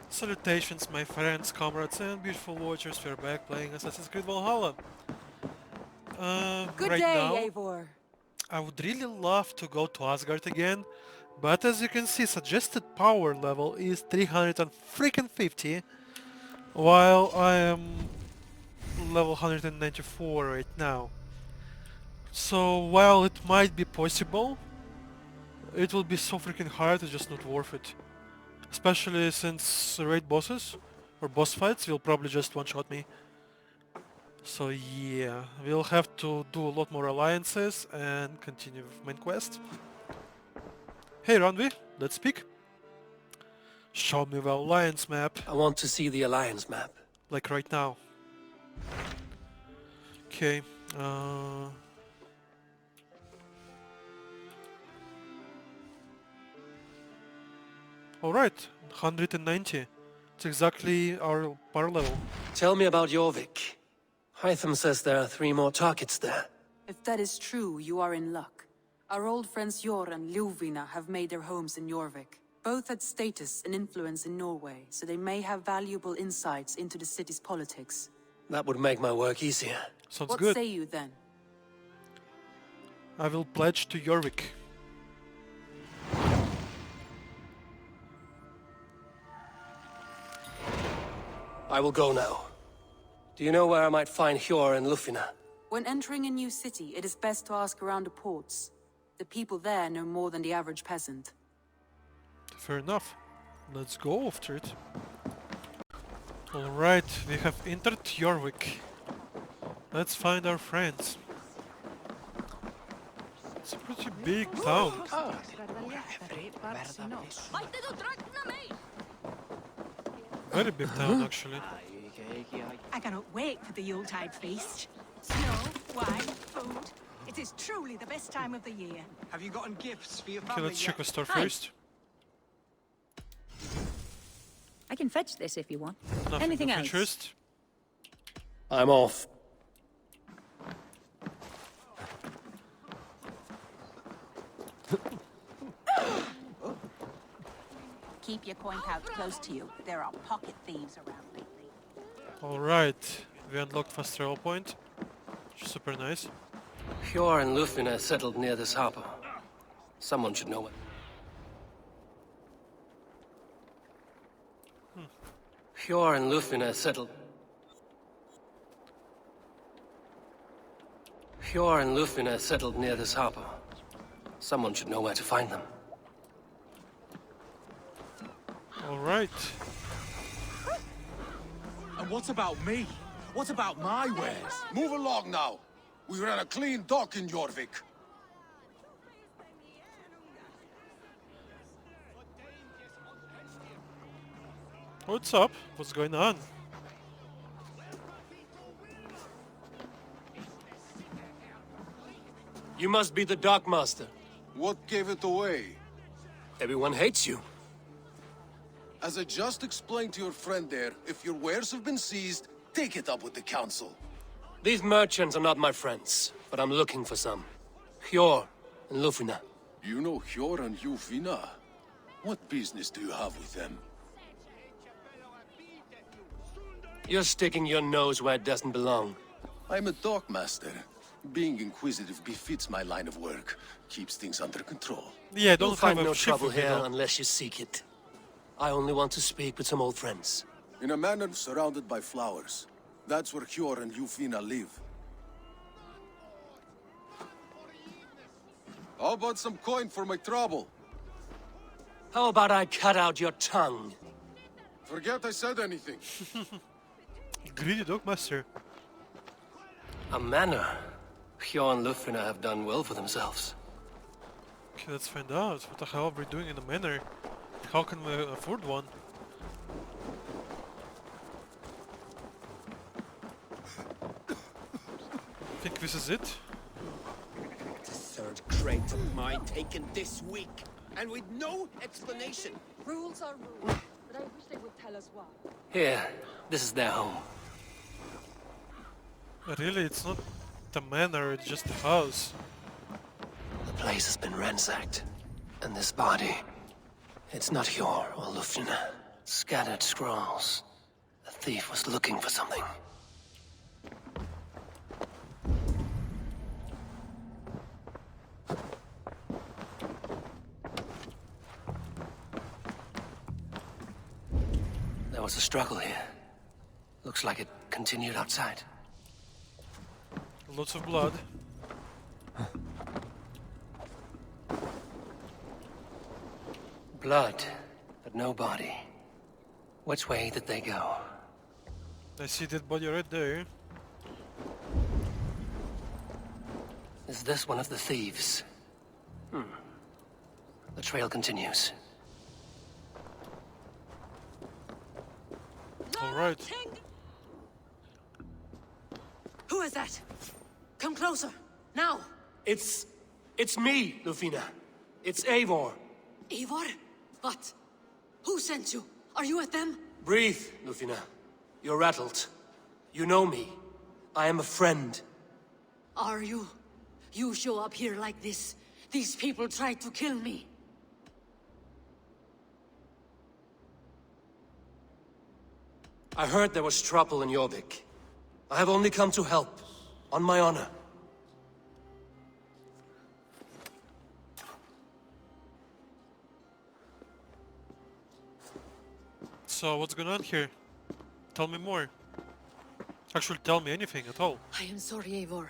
Salutations, my friends, comrades, and beautiful watchers. We're back playing Assassin's Creed Valhalla. Good Right day, now, Eivor. I would really love to go to Asgard again, but as you can see, suggested power level is 350, while I am level 194 right now. So while it might be possible, it will be so freaking hard, it's just not worth it. Especially since raid bosses or boss fights will probably just one-shot me. So yeah, we'll have to do a lot more alliances and continue with main quest. Hey Ranvi, let's speak. Show me the alliance map, I want to see the Alliance map. like right now. Okay, uh... Alright, 190. It's exactly our power level. Tell me about Jorvik. Hytham says there are 3 more targets there. If that is true, you are in luck. Our old friends Jor and Ljuvina have made their homes in Jorvik. Both had status and influence in Norway, so they may have valuable insights into the city's politics. That would make my work easier. Sounds What good. say you then? I will pledge to Jorvik. I will go now. Do you know where I might find Hjor and Lufina? When entering a new city, it is best to ask around the ports. The people there know more than the average peasant. Fair enough. Let's go after it. Alright, we have entered Jorvik. Let's find our friends. It's a pretty big town. Very big town, actually. I cannot wait for the Yuletide feast. Snow, wine, food. It is truly the best time of the year. Have you gotten gifts for your Okay, family let's check yet? a store Hi. first. I can fetch this if you want. Nothing Anything of else? interest. I'm off. Keep your coin pouch close to you. There are pocket thieves around lately. Alright, we unlocked fast travel point. Which is super nice. Hjor and Lufina settled near this harbor. Someone should know it. Hjor and Lufina settled... Hjor and Lufina settled near this harbor. Someone should know where to find them. Alright. And what about me? What about my wares? Move along now. We ran a clean dock in Jorvik. What's up? What's going on? You must be the Dockmaster. What gave it away? Everyone hates you. As I just explained to your friend there, if your wares have been seized, take it up with the council. These merchants are not my friends, but I'm looking for some. Hjor and Lufina. You know Hjor and Ljuvina? What business do you have with them? You're sticking your nose where it doesn't belong. I'm a dockmaster. Being inquisitive befits my line of work. Keeps things under control. Yeah, You'll don't find have a no ship trouble with me, here though. unless you seek it. I only want to speak with some old friends. In a manor surrounded by flowers. That's where Hjor and Ljuvina live. How about some coin for my trouble? How about I cut out your tongue? Forget I said anything. Greedy Dogmaster. A manor. Hjor and Lufina have done well for themselves. Okay, let's find out. What the hell are we doing in a manor? How can we afford one? Think this is it? The third crate of mine taken this week, and with no explanation. Rules are rules, but I wish they would tell us why. Here, this is their home. Really, it's not the manor, it's just the house. The place has been ransacked. And this body, it's not Hjor or Lufina. Scattered scrolls. The thief was looking for something. There was a struggle here. Looks like it continued outside. Lots of blood. Blood, but no body. Which way did they go? I see that body right there. Is this one of the thieves? The trail continues. Alright. Who is that? Come closer, now! It's me, Lufina. It's Eivor. Eivor? What? Who sent you? Are you with them? Breathe, Lufina. You're rattled. You know me. I am a friend. Are you? You show up here like this. These people tried to kill me. I heard there was trouble in Jorvik. I have only come to help, on my honor. So what's going on here? Tell me more. Actually, tell me anything at all. I am sorry, Eivor.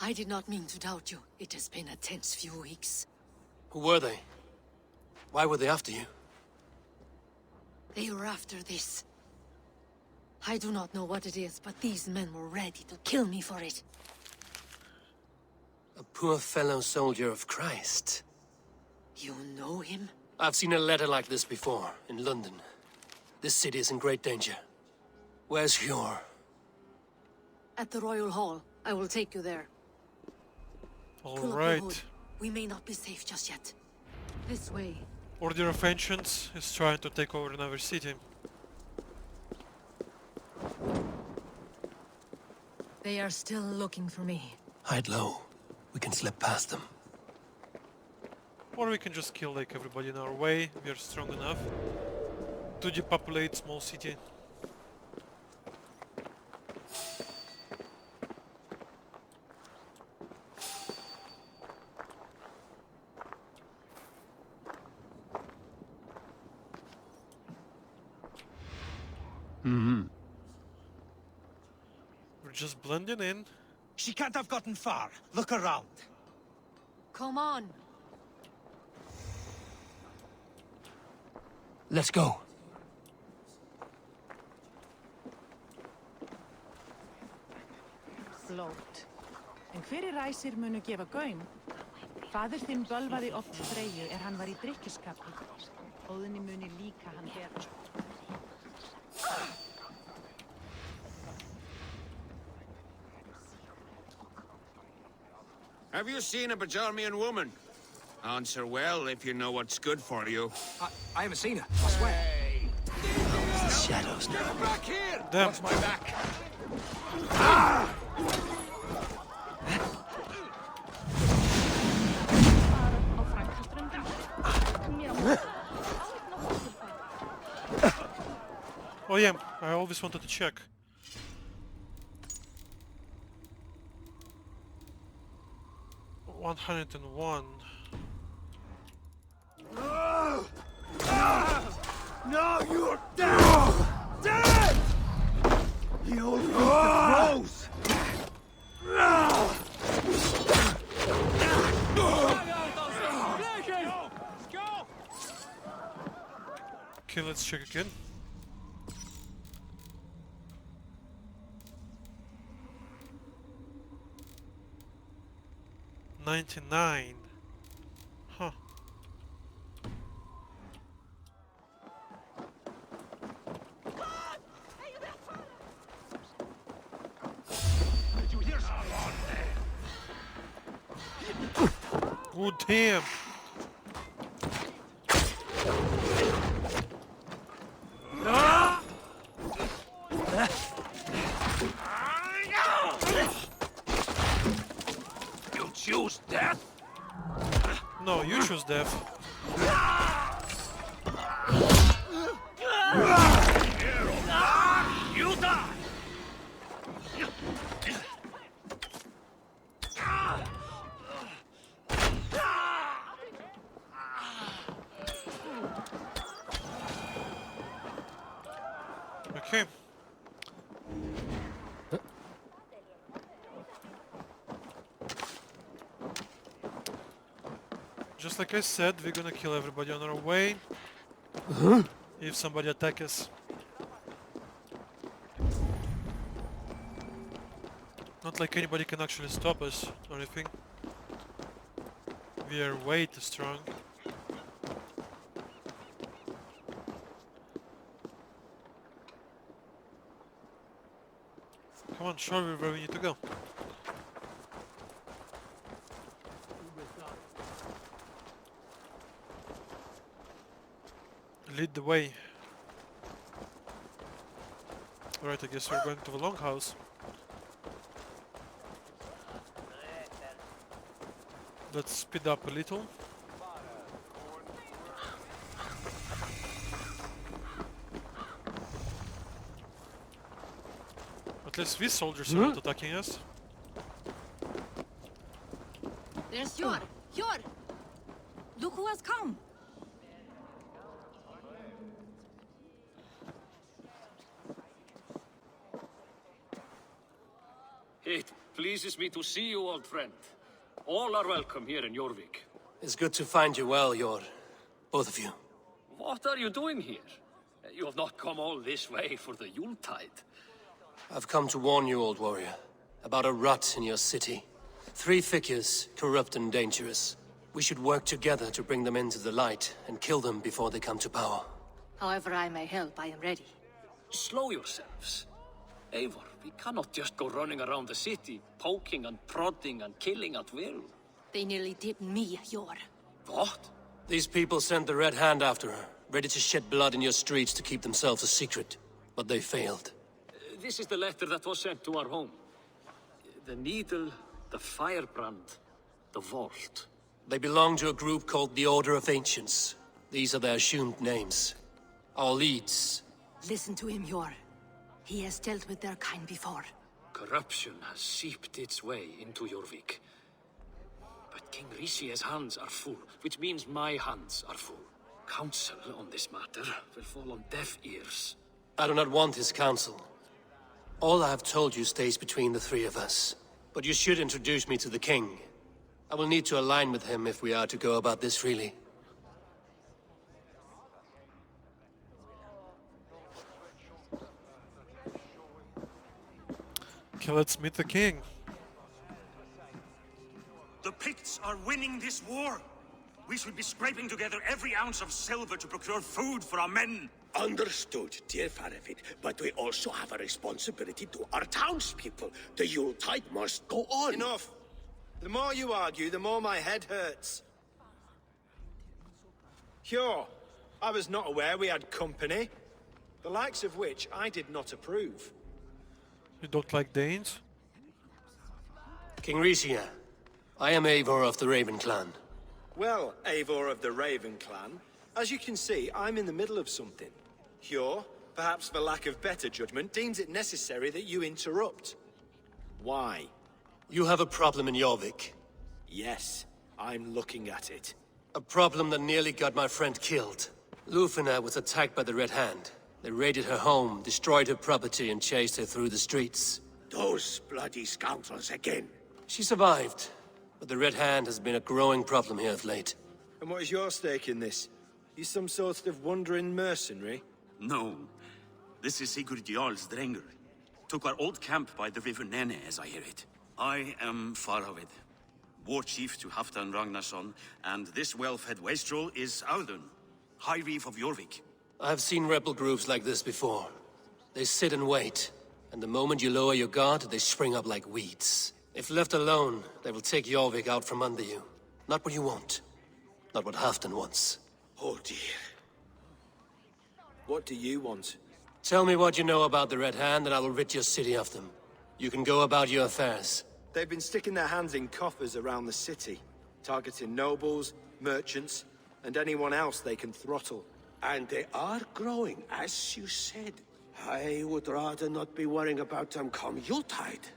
I did not mean to doubt you. It has been a tense few weeks. Who were they? Why were they after you? They were after this. I do not know what it is, but these men were ready to kill me for it. A poor fellow soldier of Christ. You know him? I've seen a letter like this before, in London. This city is in great danger. Where's Hjor? At the Royal Hall. I will take you there. Pull up your hood. Alright. We may not be safe just yet. This way. Order of Ancients is trying to take over another city. They are still looking for me. Hide low. We can slip past them. Or we can just kill like everybody in our way. We are strong enough to depopulate small city. We're just blending in. She can't have gotten far. Look around. Come on. Let's go. Flott. En hverir ræsir munu gefa gaum? Faðir þinn bölvaði oft Freyju hann var í drykkjuskapi. Óðinni muni líka hann bera. Have you seen a Bajarmian woman? Answer well if you know what's good for you. I haven't seen her, I swear. Hey! Shadows now. Get back here! Damn. Watch my back. Oh yeah, I always wanted to check. $101. No, you're dead! Dead! You'll eat the rose! Okay, let's check again. $99. Huh. Did you hear someone? Oh damn. You choose death? No, you choose death. Okay. Just like I said, we're gonna kill everybody on our way. If somebody attacks us. Not like anybody can actually stop us or anything. We are way too strong. Come on, show me where we need to go. Lead the way. Alright, I guess we're going to the longhouse. Let's speed up a little. At least these soldiers are not attacking us. There's Jor! Jor! Look who has come! It pleases me to see you, old friend. All are welcome here in Jorvik. It's good to find you well, Yor. Both of you. What are you doing here? You have not come all this way for the Yuletide. I've come to warn you, old warrior, about a rot in your city. 3 figures, corrupt and dangerous. We should work together to bring them into the light and kill them before they come to power. However I may help, I am ready. Slow yourselves. Eivor, we cannot just go running around the city, poking and prodding and killing at will. They nearly did me, Jor. What? These people sent the Red Hand after her, ready to shed blood in your streets to keep themselves a secret. But they failed. This is the letter that was sent to our home. The needle, the firebrand, the vault. They belong to a group called the Order of Ancients. These are their assumed names. Our leads. Listen to him, Jor. He has dealt with their kind before. Corruption has seeped its way into Jorvik. But King Risia's hands are full, which means my hands are full. Counsel on this matter will fall on deaf ears. I do not want his counsel. All I have told you stays between the 3 of us. But you should introduce me to the king. I will need to align with him if we are to go about this freely. Okay, let's meet the king. The Picts are winning this war. We should be scraping together every ounce of silver to procure food for our men. Understood, dear Farafit, but we also have a responsibility to our townspeople. The Yuletide must go on. Enough! The more you argue, the more my head hurts. Sure, I was not aware we had company, the likes of which I did not approve. You don't like Danes? King Risia, I am Eivor of the Raven clan. Well, Eivor of the Raven clan, as you can see, I'm in the middle of something. Hjor, perhaps for lack of better judgment, deems it necessary that you interrupt. Why? You have a problem in Jorvik. Yes, I'm looking at it. A problem that nearly got my friend killed. Lufina was attacked by the Red Hand. They raided her home, destroyed her property, and chased her through the streets. Those bloody scoundrels again. She survived, but the Red Hand has been a growing problem here of late. And what is your stake in this? You some sort of wandering mercenary? No. This is Sigurd Jarl's Drenger. Took our old camp by the river Nene, as I hear it. I am Faravid, war chief to Halfdan Ragnarsson, and this well-fed wastrel is Audun, High Reeve of Jorvik. I have seen rebel groups like this before. They sit and wait, and the moment you lower your guard, they spring up like weeds. If left alone, they will take Jorvik out from under you. Not what you want. Not what Halfdan wants. Oh dear. What do you want? Tell me what you know about the Red Hand, and I will rid your city of them. You can go about your affairs. They've been sticking their hands in coffers around the city, targeting nobles, merchants, and anyone else they can throttle. And they are growing, as you said. I would rather not be worrying about them come Yuletide.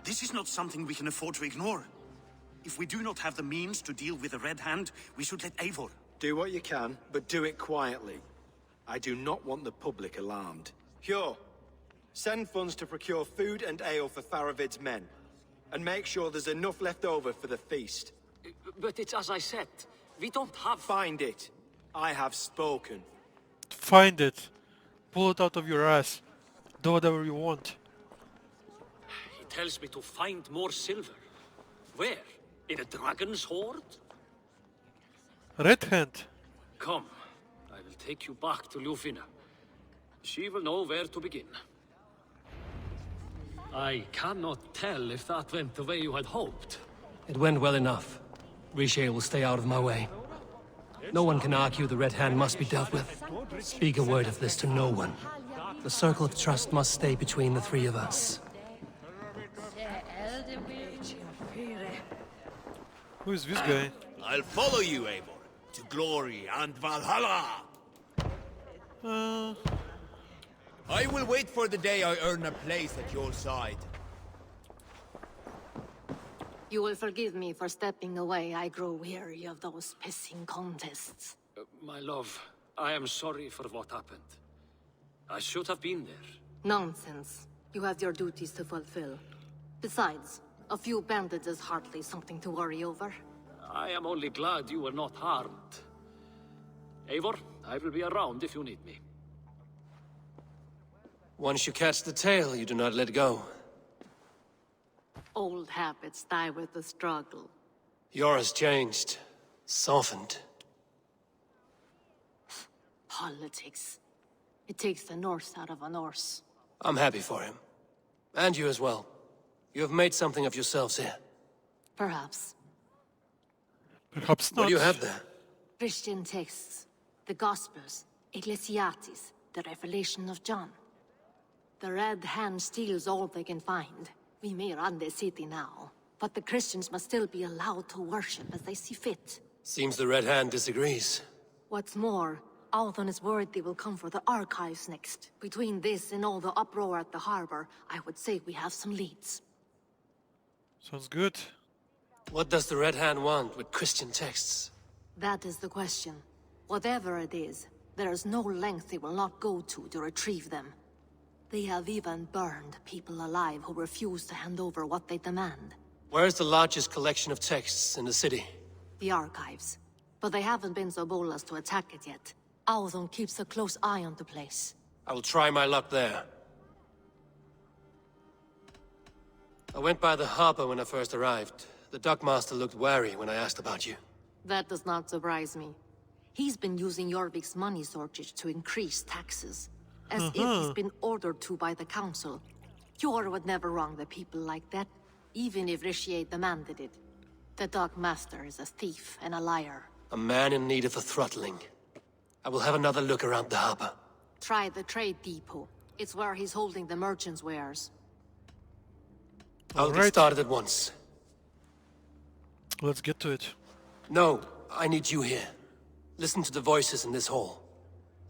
This is not something we can afford to ignore. If we do not have the means to deal with the Red Hand, we should let Eivor. Do what you can, but do it quietly. I do not want the public alarmed. Hjor, Send funds to procure food and ale for Faravid's men. And make sure there's enough left over for the feast. But it's as I said. We don't have... Find it. I have spoken. Find it. Pull it out of your ass. Do whatever you want. He tells me to find more silver. Where? In a dragon's hoard? Red Hand. Come. I will take you back to Ljufina. She will know where to begin. I cannot tell if that went the way you had hoped. It went well enough. Riche will stay out of my way. No one can argue the Red Hand must be dealt with. Speak a word of this to no one. The circle of trust must stay between the three of us. Who is this guy? I'll follow you, Eivor, to glory and Valhalla! I will wait for the day I earn a place at your side. You will forgive me for stepping away. I grow weary of those pissing contests. My love, I am sorry for what happened. I should have been there. Nonsense. You have your duties to fulfill. Besides, a few bandits is hardly something to worry over. I am only glad you were not harmed. Eivor, I will be around if you need me. Once you catch the tail, you do not let go. Old habits die with the struggle. Yours changed. Softened. Politics. It takes the Norse out of a Norse. I'm happy for him. And you as well. You have made something of yourselves here. Perhaps. Perhaps not. What do you have there? Christian texts. The Gospels. Ecclesiastes. The Revelation of John. The Red Hand steals all they can find. We may run the city now, but the Christians must still be allowed to worship as they see fit. Seems the Red Hand disagrees. What's more, Althon is worried they will come for the archives next. Between this and all the uproar at the harbor, I would say we have some leads. Sounds good. What does the Red Hand want with Christian texts? That is the question. Whatever it is, there is no length they will not go to retrieve them. They have even burned people alive who refuse to hand over what they demand. Where is the largest collection of texts in the city? The archives. But they haven't been so bold as to attack it yet. Althon keeps a close eye on the place. I will try my luck there. I went by the harbor when I first arrived. The dockmaster looked wary when I asked about you. That does not surprise me. He's been using Jorvik's money shortage to increase taxes. As if he's been ordered to by the council. Jor would never wrong the people like that, even if Riche demanded it. The dockmaster is a thief and a liar. A man in need of a throttling. I will have another look around the harbor. Try the trade depot. It's where he's holding the merchants' wares. I'll get started at once. Let's get to it. No, I need you here. Listen to the voices in this hall.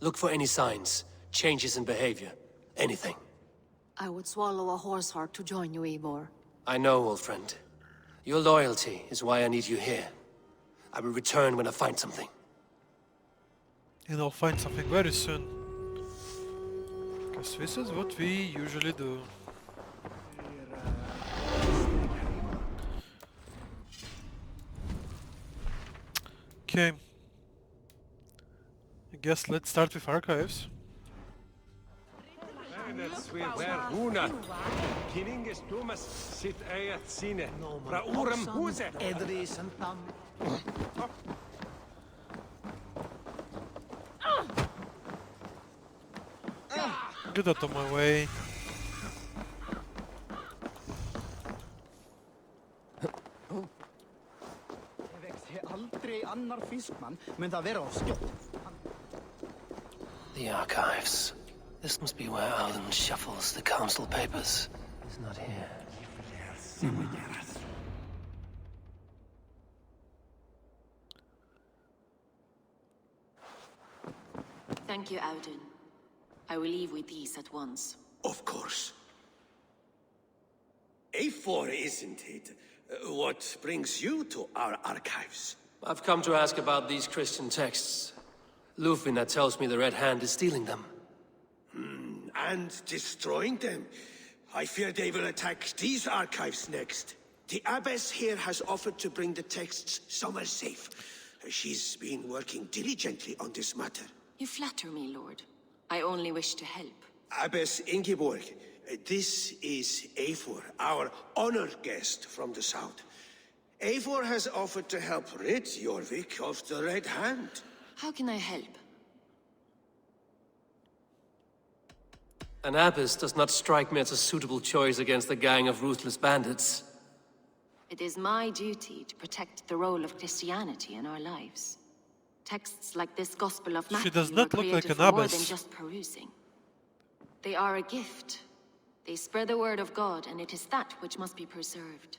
Look for any signs, changes in behavior, anything. I would swallow a horse heart to join you, Eivor. I know, old friend. Your loyalty is why I need you here. I will return when I find something. And I'll find something very soon. Because this is what we usually do. Okay. I guess let's start with archives. Get out of my way. The archives. This must be where Alden shuffles the council papers. He's not here. Thank you, Auden. I will leave with these at once. Of course. Eivor, isn't it? What brings you to our archives? I've come to ask about these Christian texts. Ljufina tells me the Red Hand is stealing them. and destroying them. I fear they will attack these archives next. The abbess here has offered to bring the texts somewhere safe. She's been working diligently on this matter. You flatter me, Lord. I only wish to help. Abbess Ingeborg, this is Eivor, our honored guest from the south. Eivor has offered to help rid Jorvik of the Red Hand. How can I help? An abbess does not strike me as a suitable choice against a gang of ruthless bandits. It is my duty to protect the role of Christianity in our lives. Texts like this Gospel of Matthew does not were look like created an for more abbess. than just perusing. They are a gift. They spread the word of God, and it is that which must be preserved,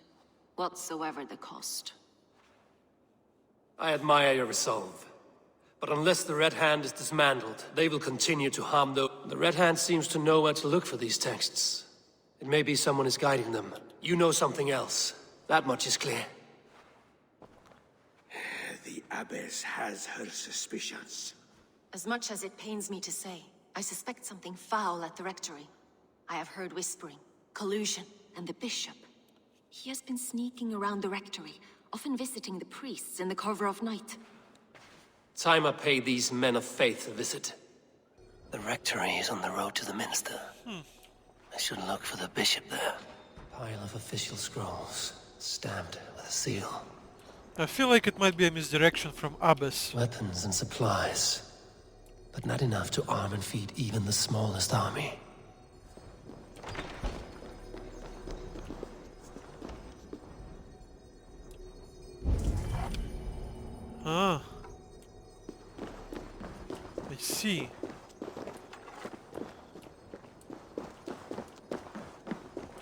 whatsoever the cost. I admire your resolve. But unless the Red Hand is dismantled, they will continue to harm those. The Red Hand seems to know where to look for these texts. It may be someone is guiding them. You know something else. That much is clear. The abbess has her suspicions. As much as it pains me to say, I suspect something foul at the rectory. I have heard whispering, collusion, and the bishop. He has been sneaking around the rectory, often visiting the priests in the cover of night. Time I pay these men of faith a visit. The rectory is on the road to the minster. I should look for the bishop there. Pile of official scrolls, stamped with a seal. I feel like it might be a misdirection from Abbess. Weapons and supplies, but not enough to arm and feed even the smallest army. Ah. I see.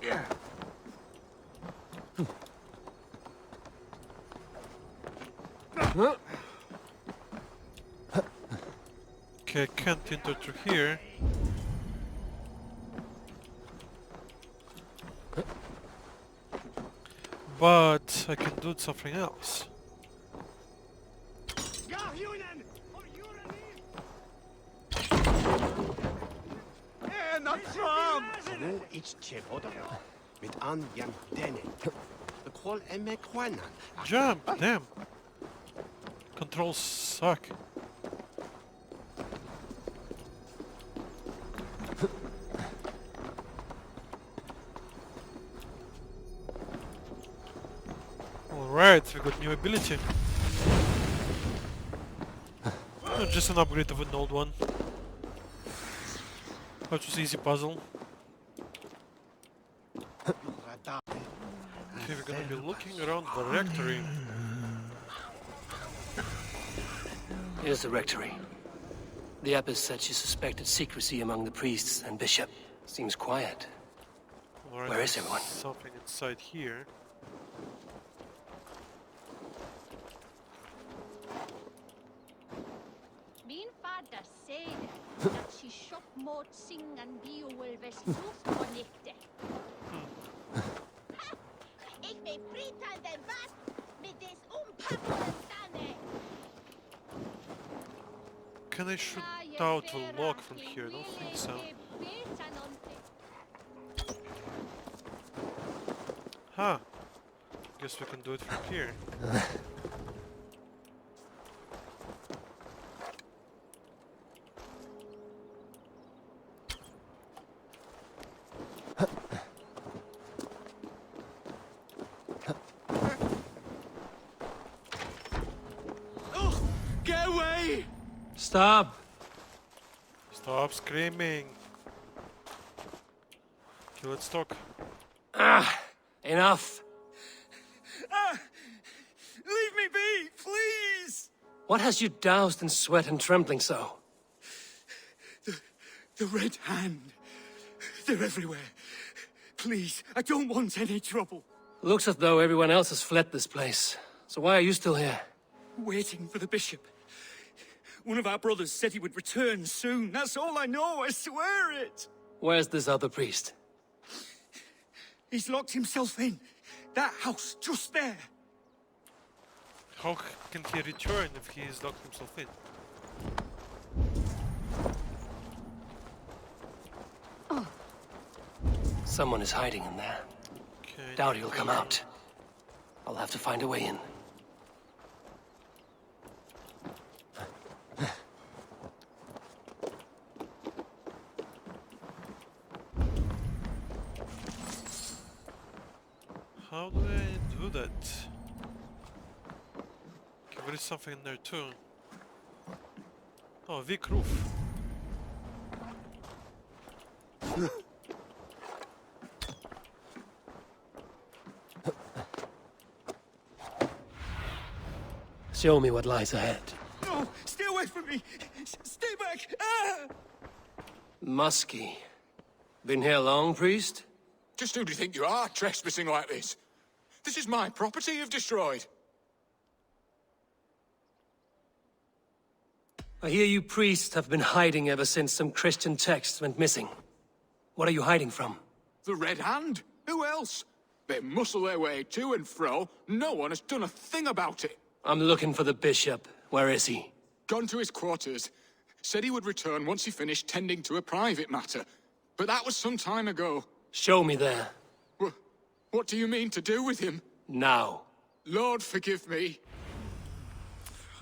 Yeah. Okay, I can't enter through here. But I can do something else. Nu it's Chevoda. Mit an jam dene. The call emekwanan. Jump! Damn! Controls suck. Alright, we got new ability. Just an upgrade of an old one. That was easy puzzle. Okay, we're gonna be looking around the rectory. Here's the rectory. The abbess said she suspected secrecy among the priests and bishop. Seems quiet. Alright, Where is there's everyone? something inside here. Min fader säger att she shop mot singan biowulves sofkonekte. Ik ben fritan den vast med des umpappelstane. Can I shoot out a lock from here? I don't think so. Huh. Guess we can do it from here. Get away! Stop! Stop screaming. Okay, let's talk. Enough! Leave me be, please! What has you doused in sweat and trembling so? The Red Hand. They're everywhere. Please, I don't want any trouble. Looks as though everyone else has fled this place. So why are you still here? Waiting for the bishop. One of our brothers said he would return soon. That's all I know, I swear it. Where's this other priest? He's locked himself in. That house, just there. How can he return if he's locked himself in? Someone is hiding in there. Okay. Doubt he'll come out. I'll have to find a way in. How do I do that? Okay, there is something in there too. Oh, Vic roof. Show me what lies ahead. No! Stay away from me! Stay back! Ah! Muskie. Been here long, priest? Just who do you think you are, trespassing like this? This is my property you've destroyed. I hear you priests have been hiding ever since some Christian texts went missing. What are you hiding from? The Red Hand? Who else? They muscle their way to and fro. No one has done a thing about it. I'm looking for the bishop. Where is he? Gone to his quarters. Said he would return once he finished tending to a private matter. But that was some time ago. Show me there. What do you mean to do with him? Now. Lord, forgive me.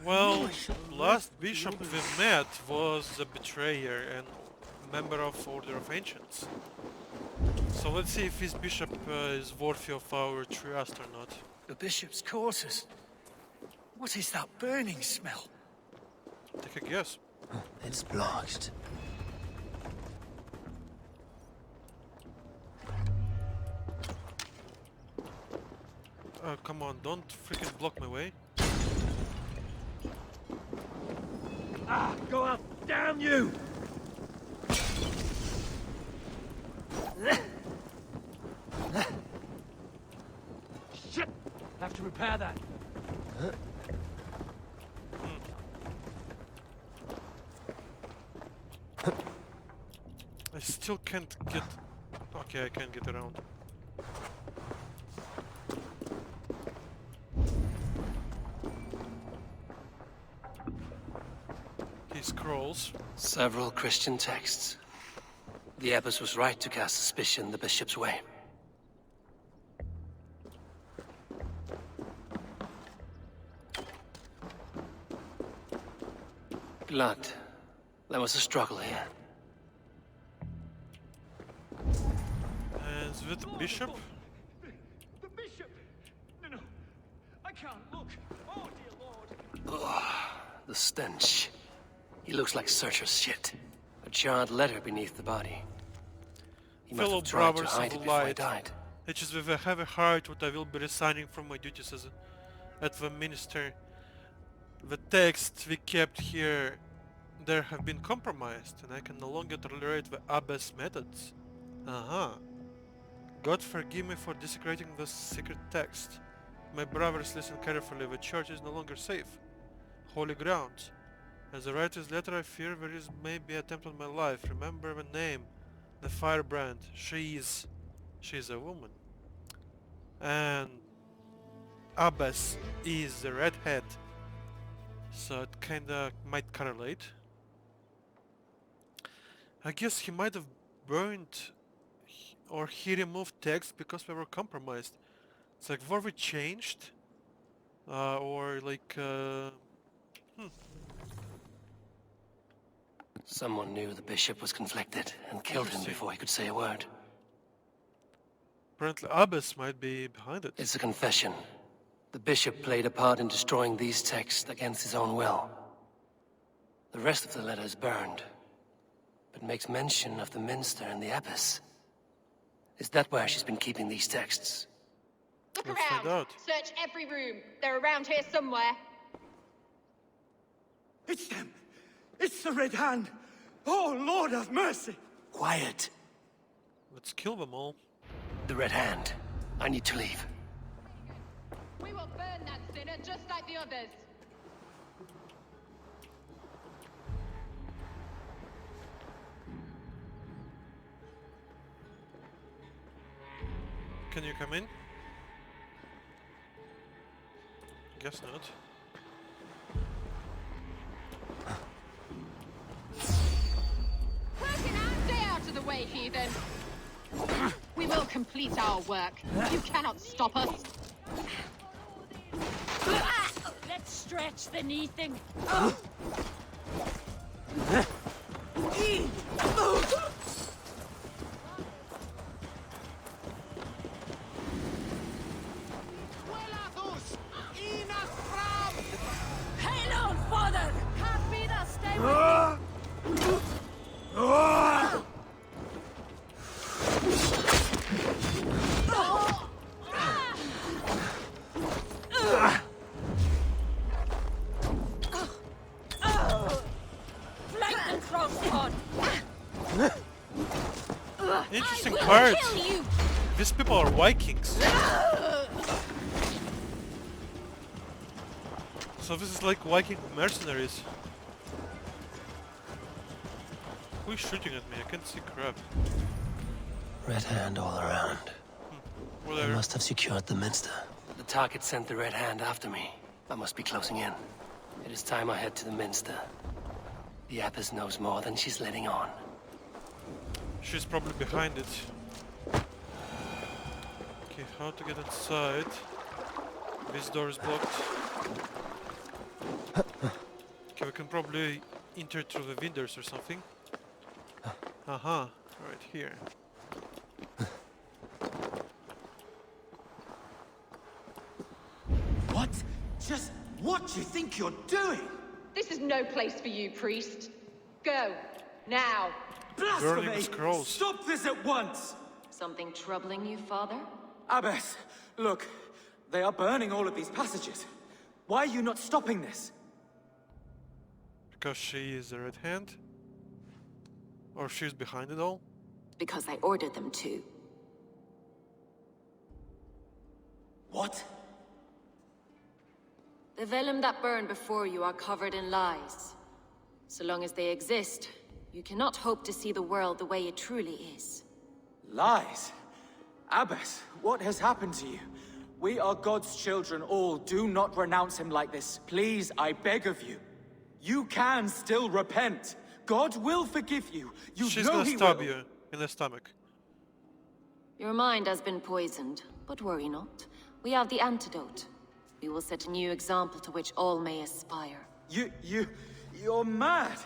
Well, last bishop we met was a betrayer and member of Order of Ancients. So let's see if this bishop is worthy of our trust or not. The bishop's quarters. What is that burning smell? Take a guess. It's blocked. Come on, don't freaking block my way. Ah, go up! Damn you! Shit! Have to repair that. I still can't get... Okay, I can't get around. He scrolls. Several Christian texts. The abbess was right to cast suspicion the bishop's way. Blood. There was a struggle here. And with the bishop? The bishop! No, I can't look. Oh, dear Lord. Ugh, the stench. He looks like Searcher's shit. A charred letter beneath the body. He must Fellow have tried to brothers hide of it the before he light, died. it is with a heavy heart what I will be resigning from my duties as at the minister. The texts we kept here, there have been compromised, and I can no longer tolerate the abbess methods. God forgive me for desecrating the secret text. My brothers, listen carefully. The church is no longer safe. Holy ground. As I write this letter, I fear there is maybe an attempt on my life. Remember the name, the firebrand. She is a woman. And abbess is the redhead. So it kinda might correlate. I guess he might have burned or he removed text because we were compromised. It's like, were we changed? Or like, Someone knew the bishop was conflicted and killed him before he could say a word. Apparently Abbess might be behind it. It's a confession. The bishop played a part in destroying these texts against his own will. The rest of the letter is burned, but makes mention of the minster and the abbess. Is that where she's been keeping these texts? Look Let's find around. out. Search every room. They're around here somewhere. It's them! It's the Red Hand! Oh, Lord have mercy! Quiet. Let's kill them all. The Red Hand. I need to leave. We will burn that sinner just like the others. Can you come in? Guess not. Working out, stay out of the way, heathen. We will complete our work. You cannot stop us. Let's stretch the knee thing. Hail on, father! Can't beat us, stay with me! Flank the crossbone! Interesting part. These people are Vikings. So this is like Viking mercenaries. Who is shooting at me? I can't see crap. Red Hand all around. Whatever. I must have secured the minster. The target sent the Red Hand after me. I must be closing in. It is time I head to the minster. The Abbess knows more than she's letting on. She's probably behind it. Okay, how to get inside? This door is blocked. Okay, we can probably enter through the windows or something. Aha, right here. What? Just what do you think you're doing? This is no place for you, priest. Go, now. Burning the Blasphemy! scrolls. Stop this at once! Something troubling you, Father? Abbess, look. They are burning all of these passages. Why are you not stopping this? Because she is the Red Hand? Or she's behind it all? Because I ordered them to. What? The vellum that burn before you are covered in lies. So long as they exist, you cannot hope to see the world the way it truly is. Lies? Abbess, what has happened to you? We are God's children all. Do not renounce him like this. Please, I beg of you. You can still repent. God will forgive you. She's gonna stab you in the stomach. Your mind has been poisoned, but worry not. We have the antidote. We will set a new example to which all may aspire. You're mad.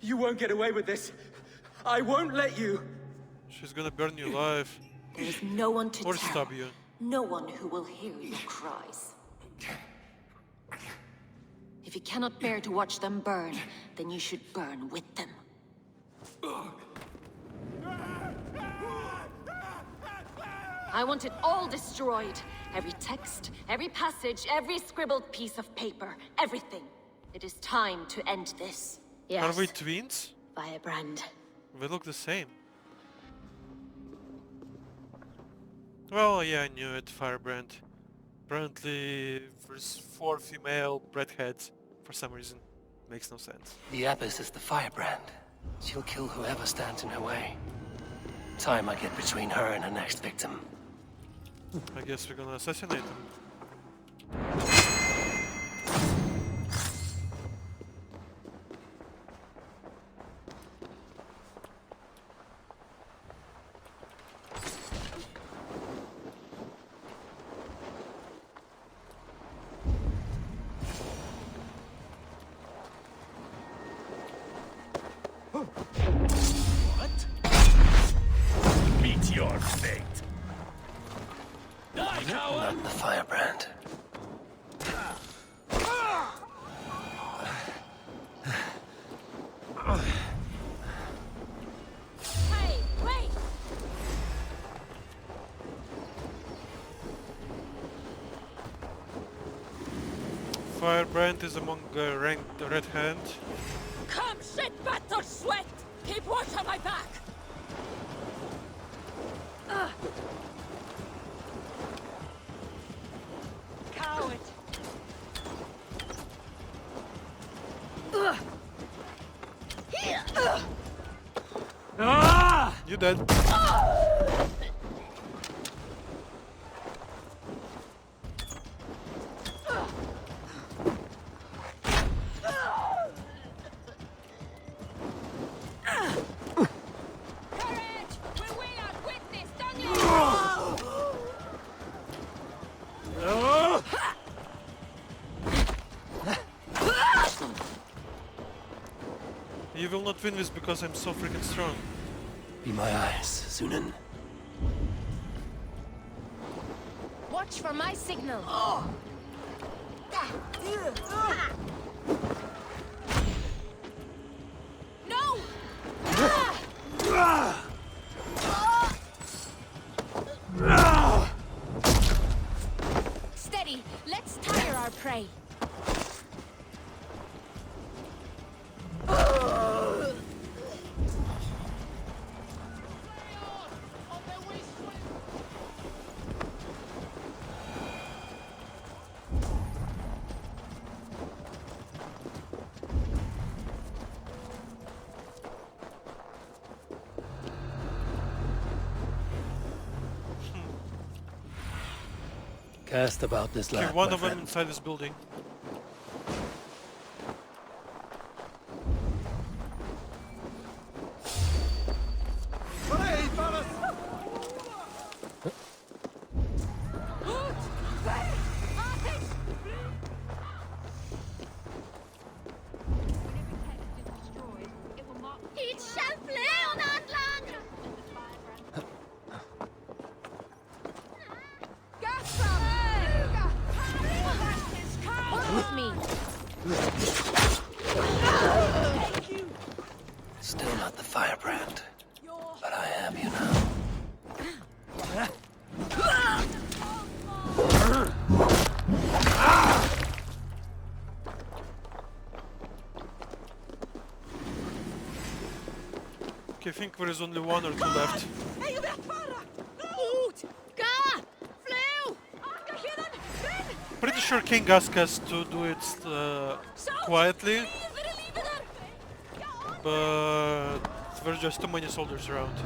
You won't get away with this. I won't let you. She's gonna burn you alive. There is no one to or tell. stab you. No one who will hear your cries. If you cannot bear to watch them burn, then you should burn with them. I want it all destroyed. Every text, every passage, every scribbled piece of paper, everything. It is time to end this. Yes. Are we twins? Firebrand. We look the same. Well, yeah, I knew it, Firebrand. Apparently, there's 4 female breadheads for some reason. Makes no sense. The Abbess is the Firebrand. She'll kill whoever stands in her way. Time I get between her and her next victim. I guess we're gonna assassinate him. What? Meet your fate. Not the Firebrand. Hey, wait! Firebrand is among ranked Red Hand. Come, shit, battered sweat! Keep watch on my back! Coward! You dead. Courage! We will outwit this, don't you? not win this because I'm so freaking strong. Be my eyes, Sunan. Watch for my signal. No! Steady. Let's tire our prey. Cast about this Okay, land, one my of them friend. inside this building. With me. Still not the firebrand, but I have you now. Okay, I think there is only one or two left. Pretty sure King asked us to do it quietly, but there's just too many soldiers around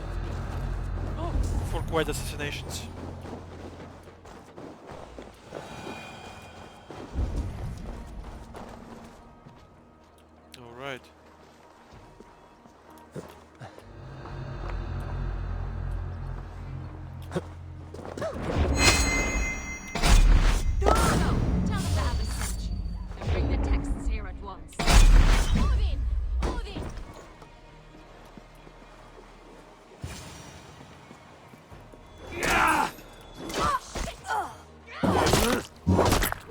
for quiet assassinations. Alright. Bring the texts here at once. Odin!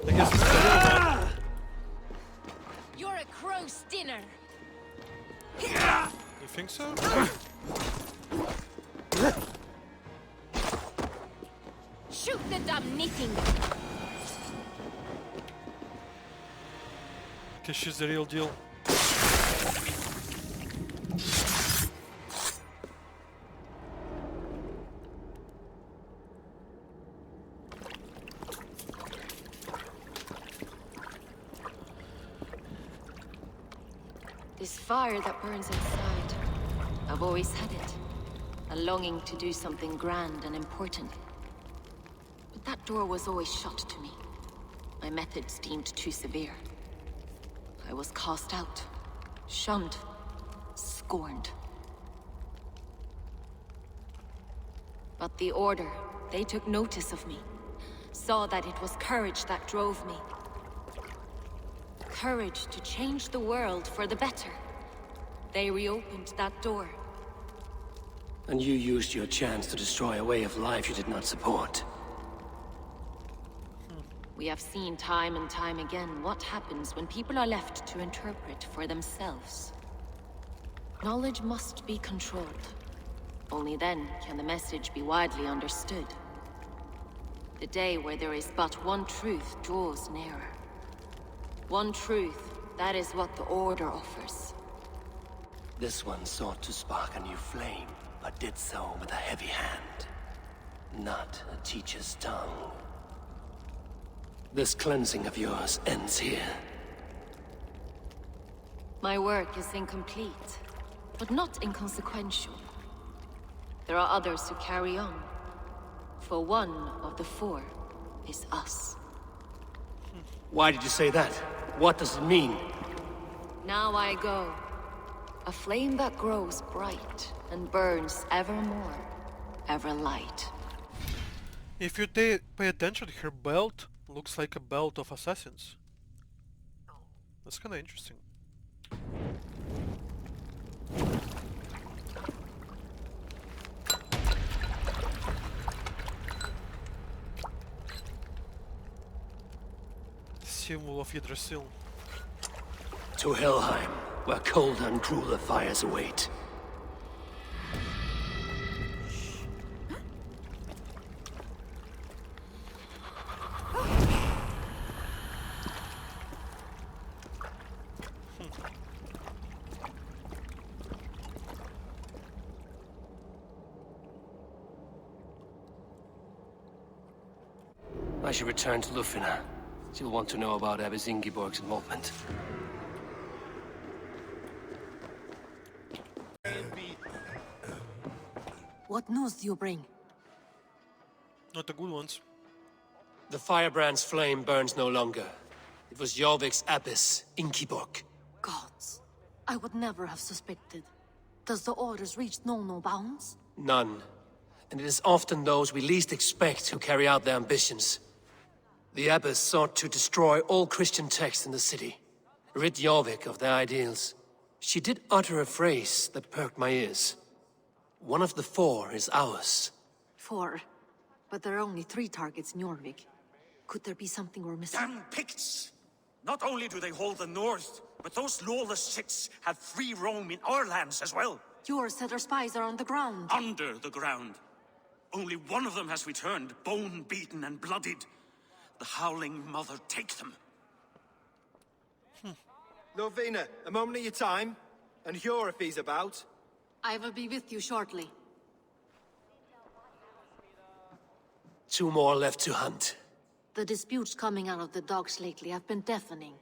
I guess it's the real one. You're a crow's dinner. You think so? Shoot the damn knitting. Okay, she's the real deal. This fire that burns inside, I've always had it. A longing to do something grand and important. But that door was always shut to me. My methods deemed too severe. I was cast out, shunned, scorned. But the Order, they took notice of me. Saw that it was courage that drove me. Courage to change the world for the better. They reopened that door. And you used your chance to destroy a way of life you did not support. We have seen time and time again what happens when people are left to interpret for themselves. Knowledge must be controlled. Only then can the message be widely understood. The day where there is but one truth draws nearer. One truth, that is what the Order offers. This one sought to spark a new flame, but did so with a heavy hand. Not a teacher's tongue. This cleansing of yours ends here. My work is incomplete, but not inconsequential. There are others who carry on. For one of the four is us. Why did you say that? What does it mean? Now I go. A flame that grows bright and burns ever more, ever light. If you pay attention, her belt looks like a belt of assassins. That's kinda interesting. Symbol of Yggdrasil. To Helheim, where cold and crueler fires await. I should return to Lufina. She'll want to know about Abbess Ingeborg's involvement. What news do you bring? Not the good ones. The firebrand's flame burns no longer. It was Jorvik's Abbess, Ingeborg. Gods, I would never have suspected. Does the orders reach no bounds? None. And it is often those we least expect who carry out their ambitions. The Abbess sought to destroy all Christian texts in the city, rid Jorvik of their ideals. She did utter a phrase that perked my ears. One of the 4 is ours. 4. But there are only 3 targets in Jorvik. Could there be something we're missing? Damn Picts! Not only do they hold the north, but those lawless Siths have free roam in our lands as well. Your said our spies are on the ground. Under the ground. Only one of them has returned, bone-beaten and bloodied. The Howling Mother take them. Lovina, a moment of your time. And Hjor if he's about. I will be with you shortly. 2 more left to hunt. The disputes coming out of the docks lately have been deafening.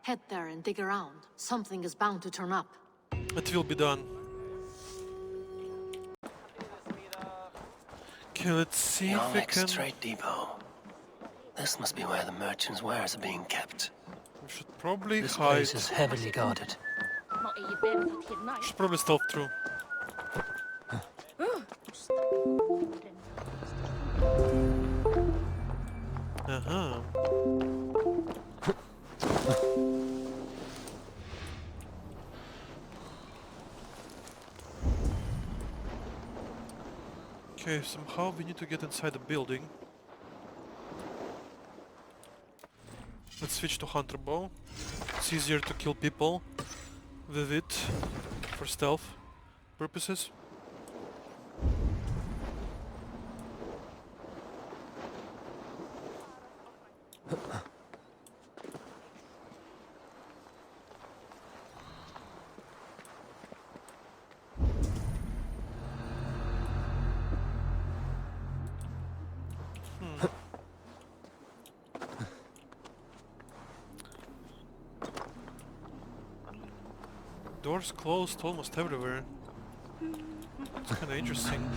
Head there and dig around. Something is bound to turn up. It will be done. Okay, let's see if we can... Trade depot. This must be where the merchants' wares are being kept. We should probably This hide. place is heavily guarded. Should probably stealth through. Uh-huh. Okay, somehow we need to get inside the building. Let's switch to Hunter Bow. It's easier to kill people with it for stealth purposes. Doors closed almost everywhere. It's kinda interesting.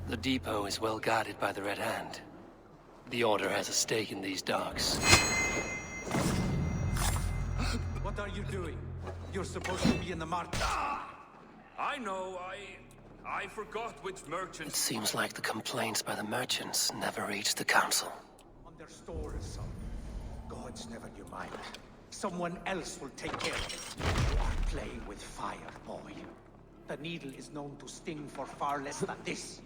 The depot is well guarded by the Red Hand. The Order has a stake in these docks. What are you doing? You're supposed to be in the market. I know, I forgot which It merchants... seems like the complaints by the merchants never reached the council. On their stores, son. Gods, never you mind. Someone else will take care of it. You are playing with fire, boy. The needle is known to sting for far less than this.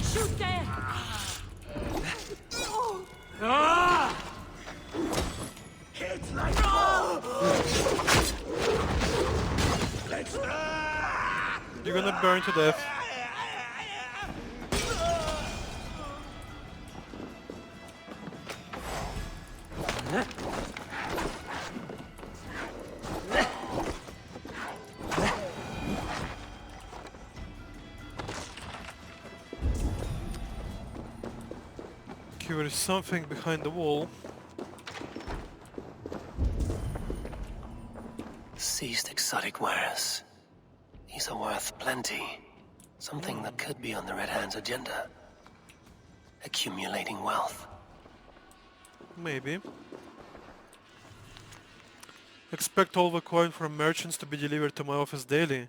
Shoot there! It's like let's You're gonna burn to death. Okay, there is something behind the wall. Seized exotic wares. These are worth plenty. Something that could be on the Red Hand's agenda. Accumulating wealth. Maybe. Expect all the coin from merchants to be delivered to my office daily,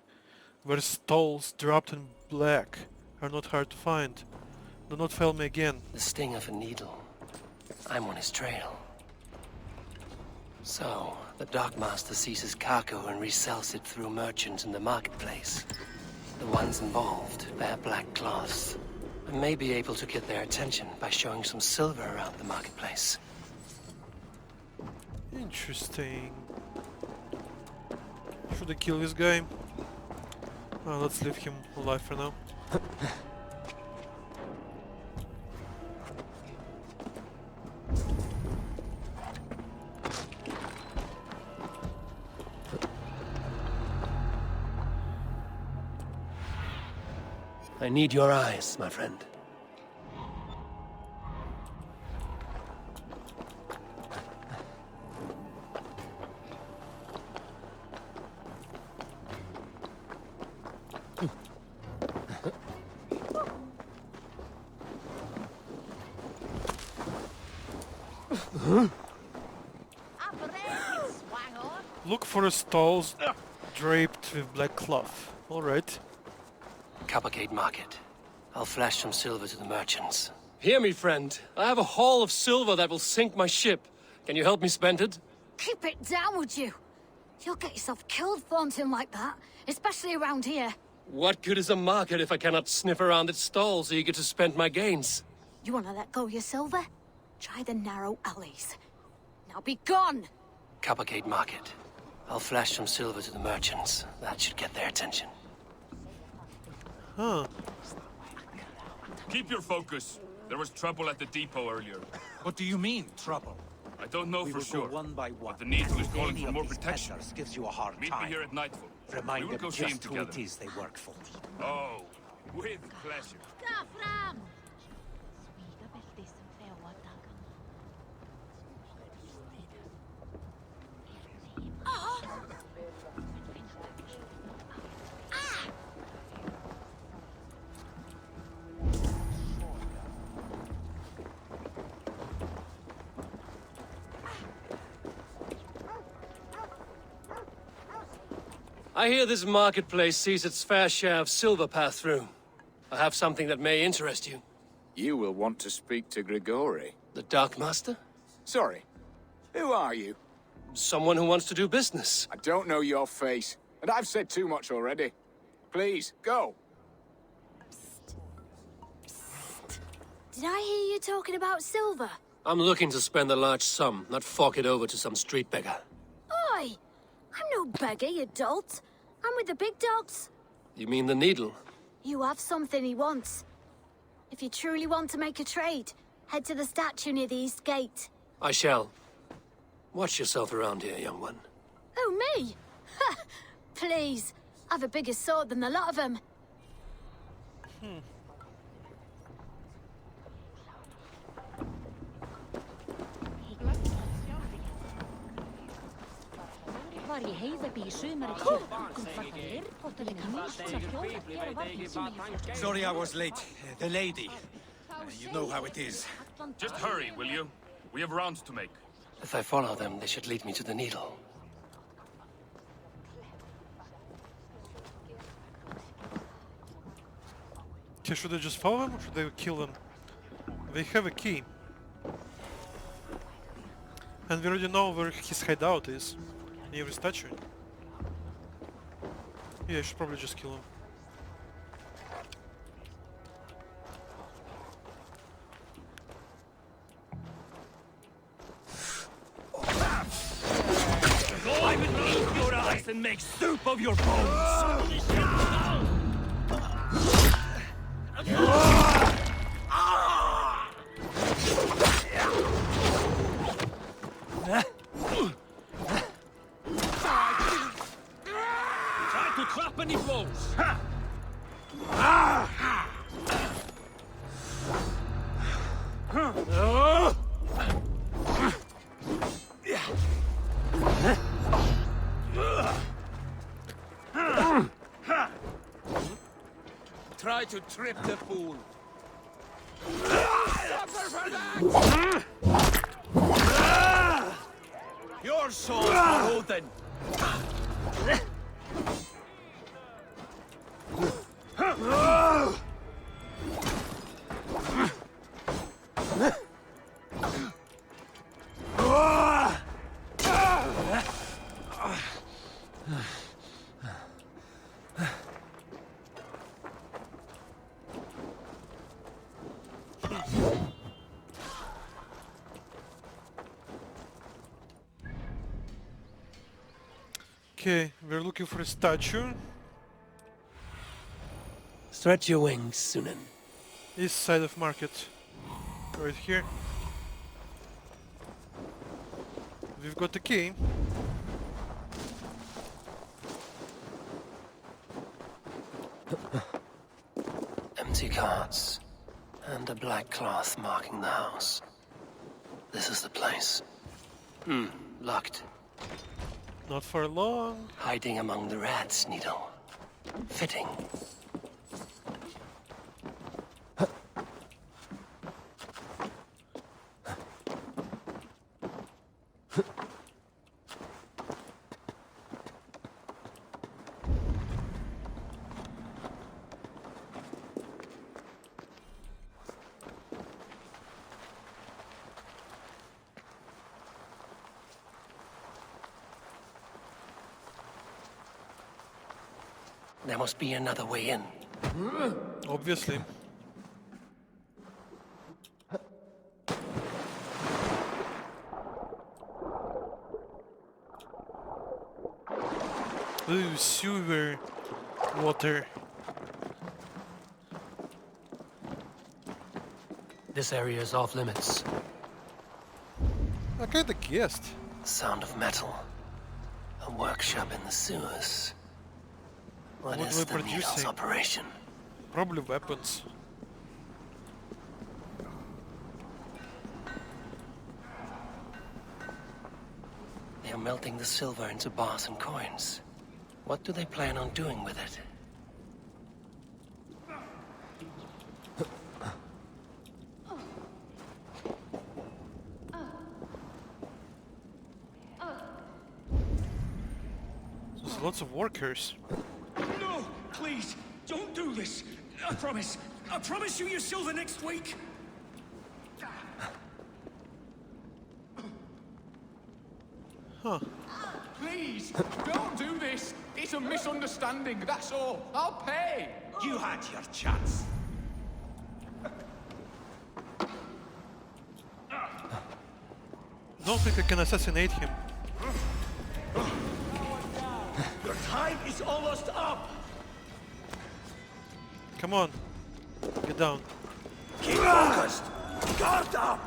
where stalls dropped in black are not hard to find. Do not fail me again. The sting of a needle. I'm on his trail. So, the Dockmaster seizes cargo and resells it through merchants in the marketplace. The ones involved wear black cloths. I may be able to get their attention by showing some silver around the marketplace. Interesting. Should I kill this guy? Let's leave him alive for now. I need your eyes, my friend. Look for stalls draped with black cloth. Alright. Coppergate Market. I'll flash some silver to the merchants. Hear me, friend. I have a haul of silver that will sink my ship. Can you help me spend it? Keep it down, would you? You'll get yourself killed flaunting like that, especially around here. What good is a market if I cannot sniff around its stalls eager to spend my gains? You want to let go of your silver? Try the narrow alleys. Now be gone! Coppergate Market. I'll flash some silver to the merchants. That should get their attention. Huh. Keep your focus. There was trouble at the depot earlier. What do you mean, trouble? I don't know We for will sure. go one by one. But the Needle is If calling any for of more these protection. peddlers gives you a hard Meet time, me here at nightfall. remind We will them go see him just who together. it is they work for. Oh, with pleasure. I hear this marketplace sees its fair share of silver pass through. I have something that may interest you. You will want to speak to Grigori. The Dockmaster? Sorry. Who are you? Someone who wants to do business. I don't know your face, and I've said too much already. Please, go. Did I hear you talking about silver? I'm looking to spend a large sum, not fork it over to some street beggar. Oi! I'm no beggar, you dolt. I'm with the big dogs. You mean the Needle? You have something he wants. If you truly want to make a trade, head to the statue near the east gate. I shall. Watch yourself around here, young one. Oh, me? Ha! Please. I've a bigger sword than the lot of them. Sorry I was late. The lady. You know how it is. Just hurry, will you? We have rounds to make. If I follow them, they should lead me to the Needle. Okay, should I just follow them or should I kill them? They have a key. And we already know where his hideout is. Near the statue. Yeah, I should probably just kill him. I will eat your eyes and make soup of your bones! Try to trap any blows! Try to trip the fool. Your sword for Odin. Okay, we're looking for a statue. Stretch your wings, Sunan. East side of market. Right here. We've got the key. Empty carts. And a black cloth marking the house. This is the place. Locked. Not for long. Hiding among the rats, Needle. Fitting. There must be another way in. Obviously. Ooh, sewer water. This area is off limits. I kinda guessed. Sound of metal. A workshop in the sewers. What is the Needle's operation? Probably weapons. They are melting the silver into bars and coins. What do they plan on doing with it? There's lots of workers. No! Please! Don't do this! I promise! I promise you your silver next week! Huh. Please, don't do this. It's a misunderstanding, that's all. I'll pay. You had your chance. Don't think I can assassinate him. Your time is almost up! Come on. Get down. Keep focused! Guard up!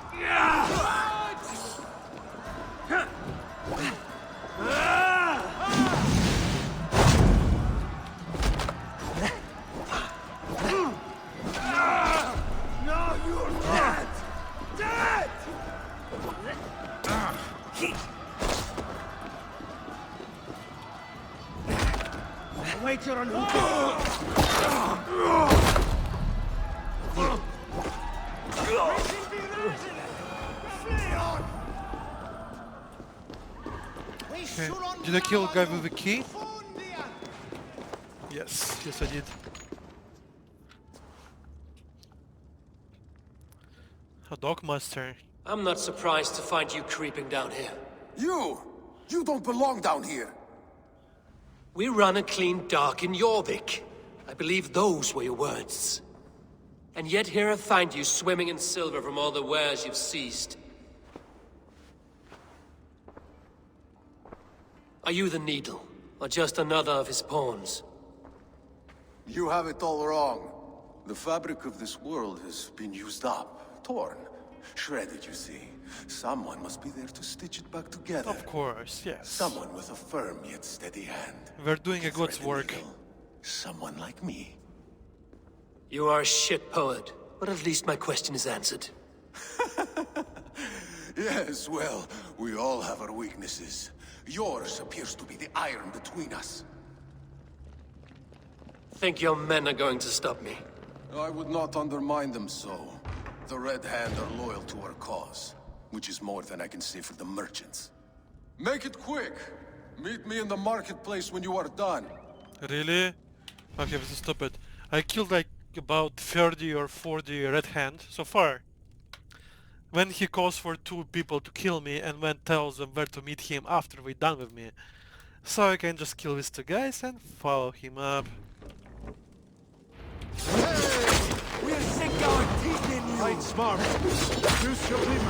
No, you're dead! Dead! Wait your Okay. Did I kill a guy with a key? Yes, yes I did. A dog master. I'm not surprised to find you creeping down here. You! You don't belong down here! We run a clean dock in Jorvik. I believe those were your words. And yet here I find you swimming in silver from all the wares you've seized. Are you the Needle, or just another of his pawns? You have it all wrong. The fabric of this world has been used up, torn, shredded, you see. Someone must be there to stitch it back together. Of course, yes. Someone with a firm yet steady hand. We're doing a god's work. Someone like me. You are a shit poet, but at least my question is answered. Yes, well, we all have our weaknesses. Yours appears to be the iron between us. Think your men are going to stop me? I would not undermine them so. The Red Hand are loyal to our cause, which is more than I can say for the merchants. Make it quick! Meet me in the marketplace when you are done. Really? Okay, let's stop it. I killed like about 30 or 40 Red Hand so far. When he calls for 2 people to kill me and when tells them where to meet him after we're done with me. So I can just kill these 2 guys and follow him up. We'll sink our teeth in you! Fight smart! Use your limb!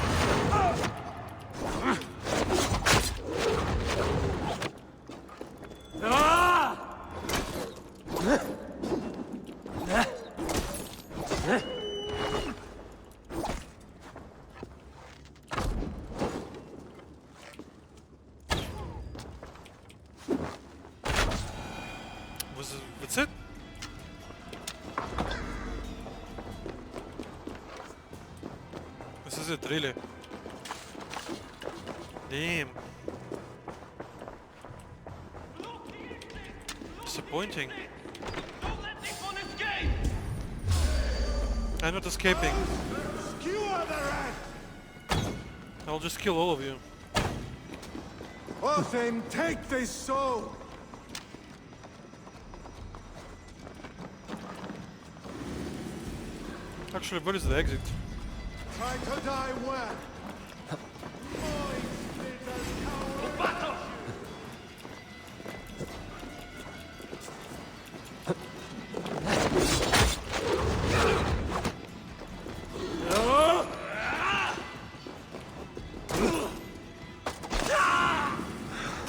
That's it? This is it, really? Damn. Disappointing. I'm not escaping. I'll just kill all of you. Othin, take this soul! Actually, where is the exit? Try to die well.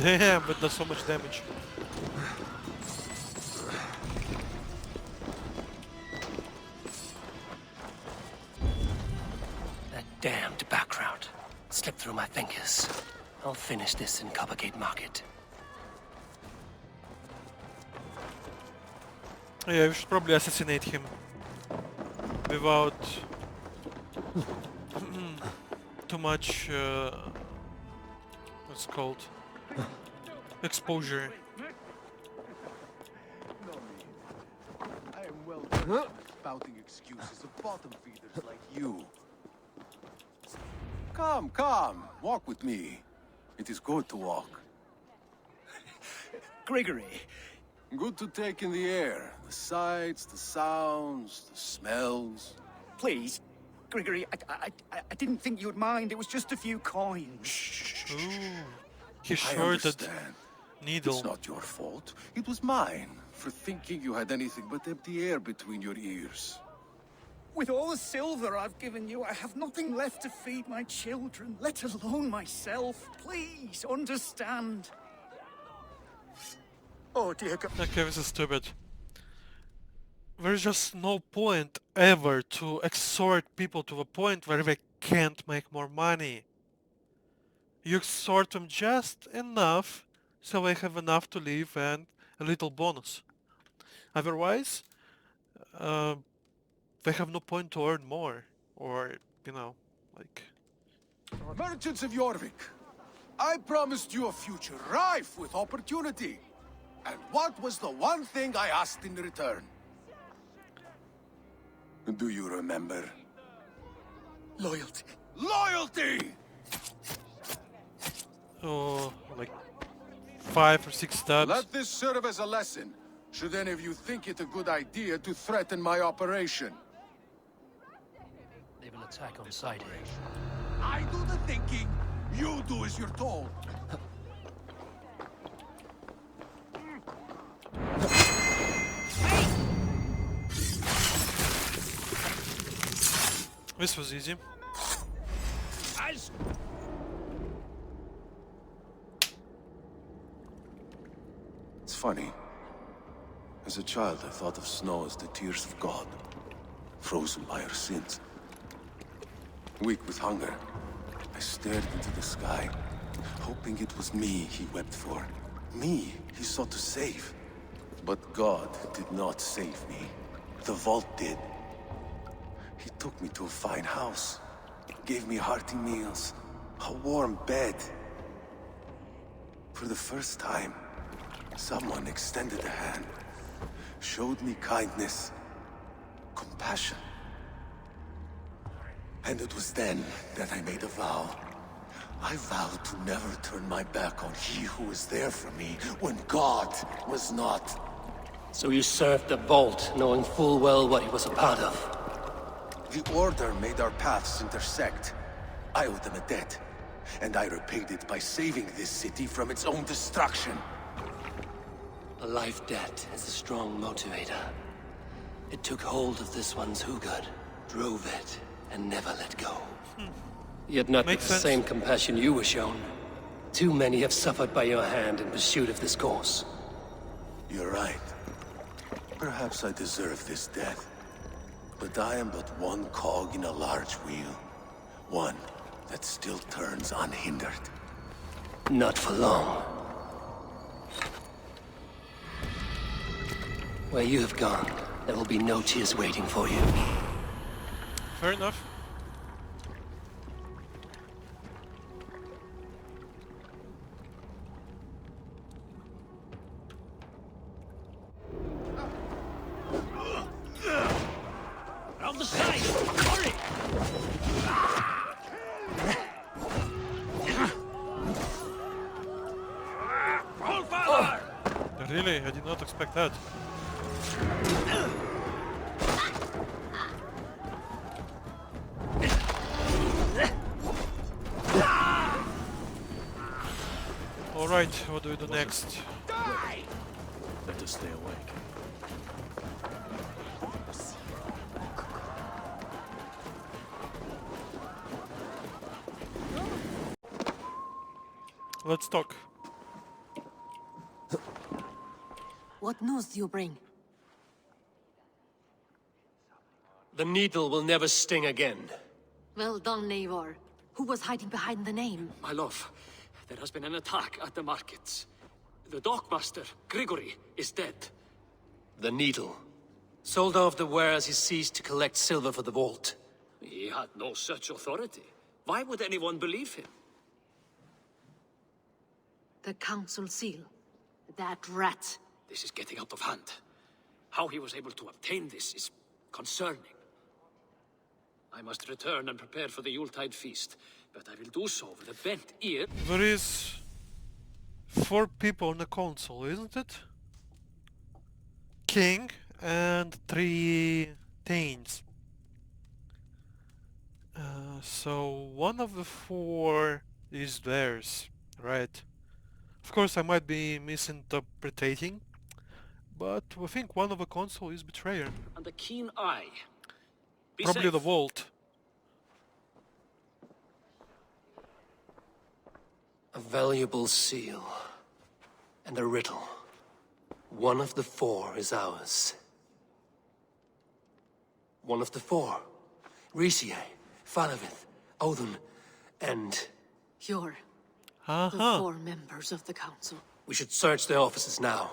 Damn, but does so much damage. That damned background slipped through my fingers. I'll finish this in Coppergate Market. Yeah, we should probably assassinate him without too much what's it called exposure. I am well done at spouting excuses of bottom feeders like you. Come, come, walk with me. It is good to walk. Grigory. Good to take in the air. The sights, the sounds, the smells. Please, Grigory, I didn't think you'd mind. It was just a few coins. Ooh, he I shorted understand. needle. It's not your fault. It was mine for thinking you had anything but empty air between your ears. With all the silver I've given you, I have nothing left to feed my children, let alone myself. Please, understand. Oh, dear God. Okay, this is stupid. There's just no point ever to exhort people to the point where they can't make more money. You exhort them just enough so they have enough to live and a little bonus. Otherwise, they have no point to earn more, or, you know, like... Merchants of Jorvik, I promised you a future rife with opportunity. And what was the one thing I asked in return? Do you remember? Loyalty. Loyalty! Oh, like 5 or 6 stabs. Let this serve as a lesson, should any of you think it a good idea to threaten my operation. They will attack on sight here. I do the thinking, you do as you're told. This was easy. It's funny. As a child, I thought of snow as the tears of God, frozen by our sins. Weak with hunger, I stared into the sky, hoping it was me he wept for. Me he sought to save. But God did not save me. The vault did. He took me to a fine house, gave me hearty meals, a warm bed. For the first time, someone extended a hand, showed me kindness, compassion. And it was then that I made a vow. I vowed to never turn my back on he who was there for me when God was not. So you served the Vault, knowing full well what he was a part of. The Order made our paths intersect. I owed them a debt, and I repaid it by saving this city from its own destruction. A life debt is a strong motivator. It took hold of this one's Hugad, drove it, and never let go. Yet not with the same compassion you were shown. Too many have suffered by your hand in pursuit of this course. You're right. Perhaps I deserve this death. But I am but one cog in a large wheel. One that still turns unhindered. Not for long. Where you have gone, there will be no tears waiting for you. Fair enough. Round the side! Hurry! All father! Really? I did not expect that. Alright, what do we do next? Better stay awake. Let's talk. What news do you bring? The needle will never sting again. Well done, Eivor. Who was hiding behind the name? My love, there has been an attack at the markets. The dockmaster, Grigory, is dead. The needle. Sold off the wares he seized to collect silver for the vault. He had no such authority. Why would anyone believe him? The council seal. That rat. This is getting out of hand. How he was able to obtain this is concerning. I must return and prepare for the Yuletide feast, but I will do so with a bent ear. There is 4 people on the council, isn't it? King and 3 Thanes. So one of the 4 is theirs, right? Of course, I might be misinterpreting, but I think one of the council is betrayer. And a keen eye. Be Probably safe. the vault. A valuable seal. And a riddle. One of the 4 is ours. One of the 4. Risie, Falavith, Odin, and... You're the 4 members of the council. We should search their offices now,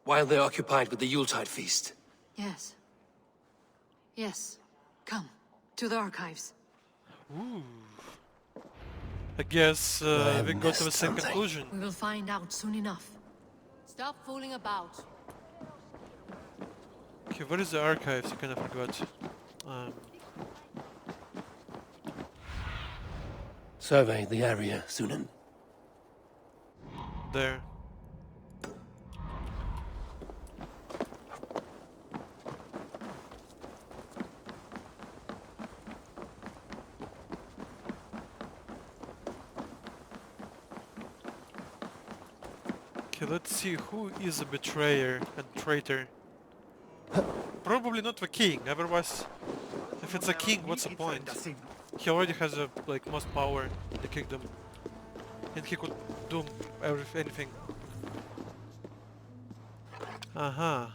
while they're occupied with the Yuletide feast. Yes. Yes. Come, to the archives. Ooh. I guess we got to the same conclusion. We will find out soon enough. Stop fooling about. Okay, where is the archives? I kind of forgot. Survey the area, Sunan. There. Okay, let's see who is a betrayer and traitor. Probably not the king, otherwise if it's a king, what's the point? He already has like most power in the kingdom. And he could do anything. Uh-huh.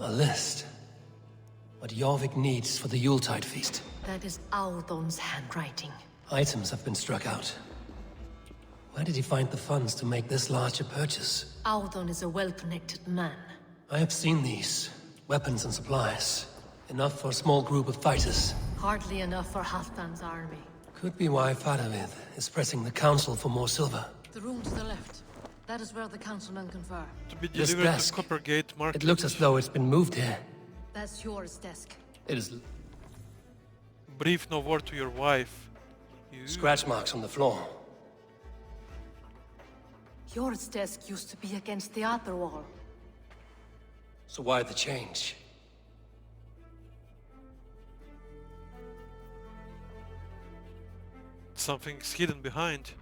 A list. What Jorvik needs for the Yuletide feast. That is Audon's handwriting. Items have been struck out. Where did he find the funds to make this large a purchase? Audon is a well-connected man. I have seen these. Weapons and supplies. Enough for a small group of fighters. Hardly enough for Halfdan's army. Could be why Faravith is pressing the council for more silver. The room to the left. That is where the councilmen confer. To be This delivered to desk. Coppergate Market. It looks as though it's been moved here. That's yours desk. It is Brief no word to your wife. You... scratch marks on the floor. Yours desk used to be against the other wall. So why the change? Something's hidden behind.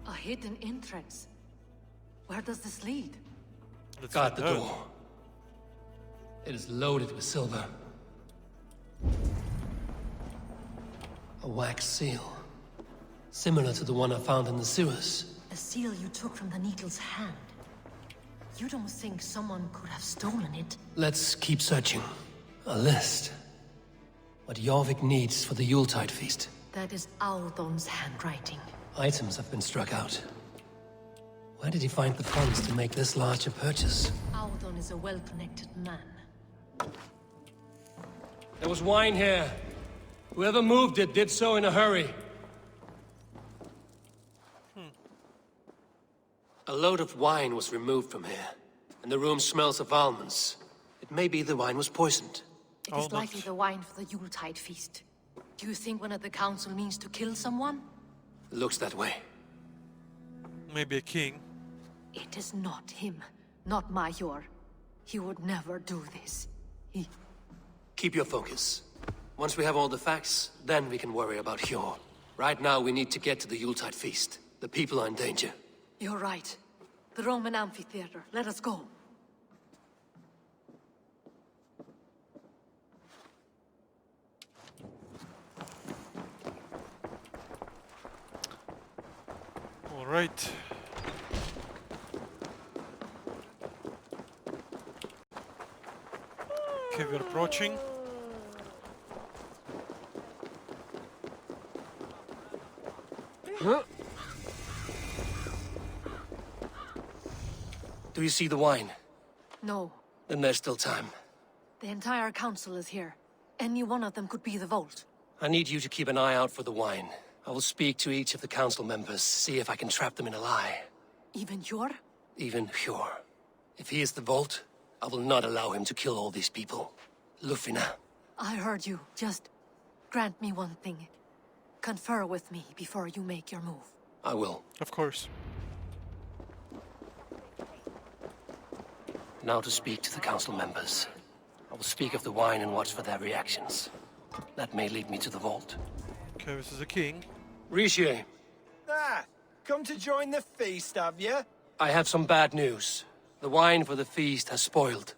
A hidden entrance. Where does this lead? Let's Guard the find out. door. It is loaded with silver. A wax seal. Similar to the one I found in the sewers. The seal you took from the needle's hand. You don't think someone could have stolen it? Let's keep searching. A list. What Jorvik needs for the Yuletide feast. That is Audon's handwriting. Items have been struck out. Where did he find the funds to make this large a purchase? Audon is a well-connected man. There was wine here. Whoever moved it did so in a hurry. A load of wine was removed from here, and the room smells of almonds. It may be the wine was poisoned. It is likely the wine for the Yuletide feast. Do you think one of the council means to kill someone? Looks that way. Maybe a king. It is not him, not Major. He would never do this. Keep your focus. Once we have all the facts, then we can worry about Hjor. Right now, we need to get to the Yuletide feast. The people are in danger. You're right. The Roman amphitheater. Let us go. All right. Okay, we're approaching. Huh? Do you see the wine? No. Then there's still time. The entire council is here. Any one of them could be the vault. I need you to keep an eye out for the wine. I will speak to each of the council members, see if I can trap them in a lie. Even Hjor? Even Hjor. If he is the vault, I will not allow him to kill all these people. Lufina. I heard you. Just grant me one thing. Confer with me before you make your move. I will. Of course. Now to speak to the council members. I will speak of the wine and watch for their reactions. That may lead me to the vault. Okay, this is a king. Rishi, Ah, come to join the feast, have you? I have some bad news. The wine for the feast has spoiled.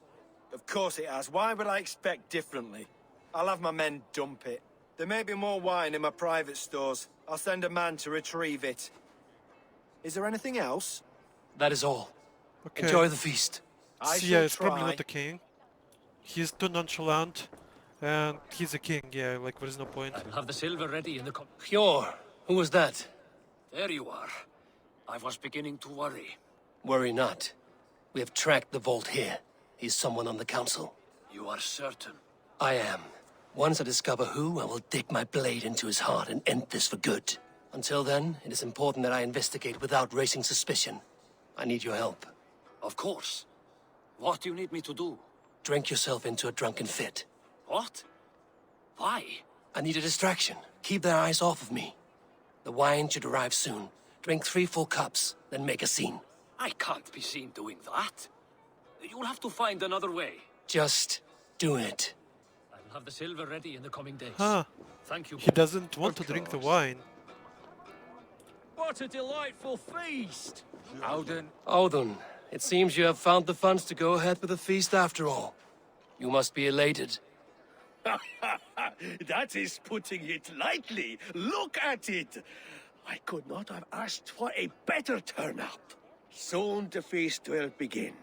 Of course it has. Why would I expect differently? I'll have my men dump it. There may be more wine in my private stores. I'll send a man to retrieve it. Is there anything else? That is all. Okay. Enjoy the feast. Yeah, it's probably not the king. He's too nonchalant, and he's a king, yeah, like there's no point. I'll have the silver ready in the Hjor, who was that? There you are. I was beginning to worry. Worry not. We have tracked the vault here. He's someone on the council. You are certain? I am. Once I discover who, I will dig my blade into his heart and end this for good. Until then, it is important that I investigate without raising suspicion. I need your help. Of course. What do you need me to do? Drink yourself into a drunken fit. What? Why? I need a distraction. Keep their eyes off of me. The wine should arrive soon. Drink 3 full cups, then make a scene. I can't be seen doing that. You'll have to find another way. Just do it. I'll have the silver ready in the coming days. Huh. Thank you. He doesn't want to drink the wine. What a delightful feast! Audun, it seems you have found the funds to go ahead with the feast after all. You must be elated. That is putting it lightly. Look at it. I could not have asked for a better turnout. Soon the feast will begin,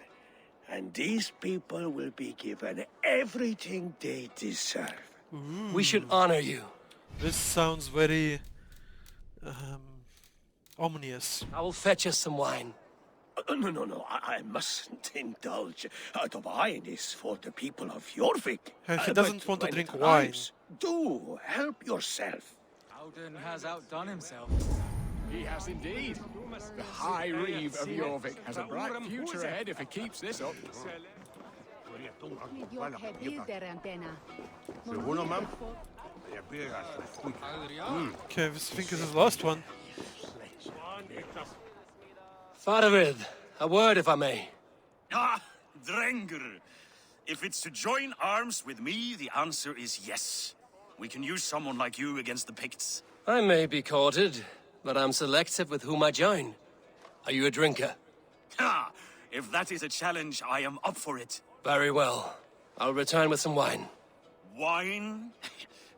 and these people will be given everything they deserve. We should honor you. This sounds very ominous. I will fetch us some wine. No, I mustn't indulge. The wine is for the people of Jorvik. He doesn't want to drink wine. Do help yourself. Audun has outdone himself. He has indeed. The High Reeve of Jorvik has a bright future ahead if he keeps this up. Okay, this think is his last one. Faravid, a word if I may. Ah, Drenger. If it's to join arms with me, the answer is yes. We can use someone like you against the Picts. I may be courted, but I'm selective with whom I join. Are you a drinker? Ha! If that is a challenge, I am up for it. Very well. I'll return with some wine. Wine?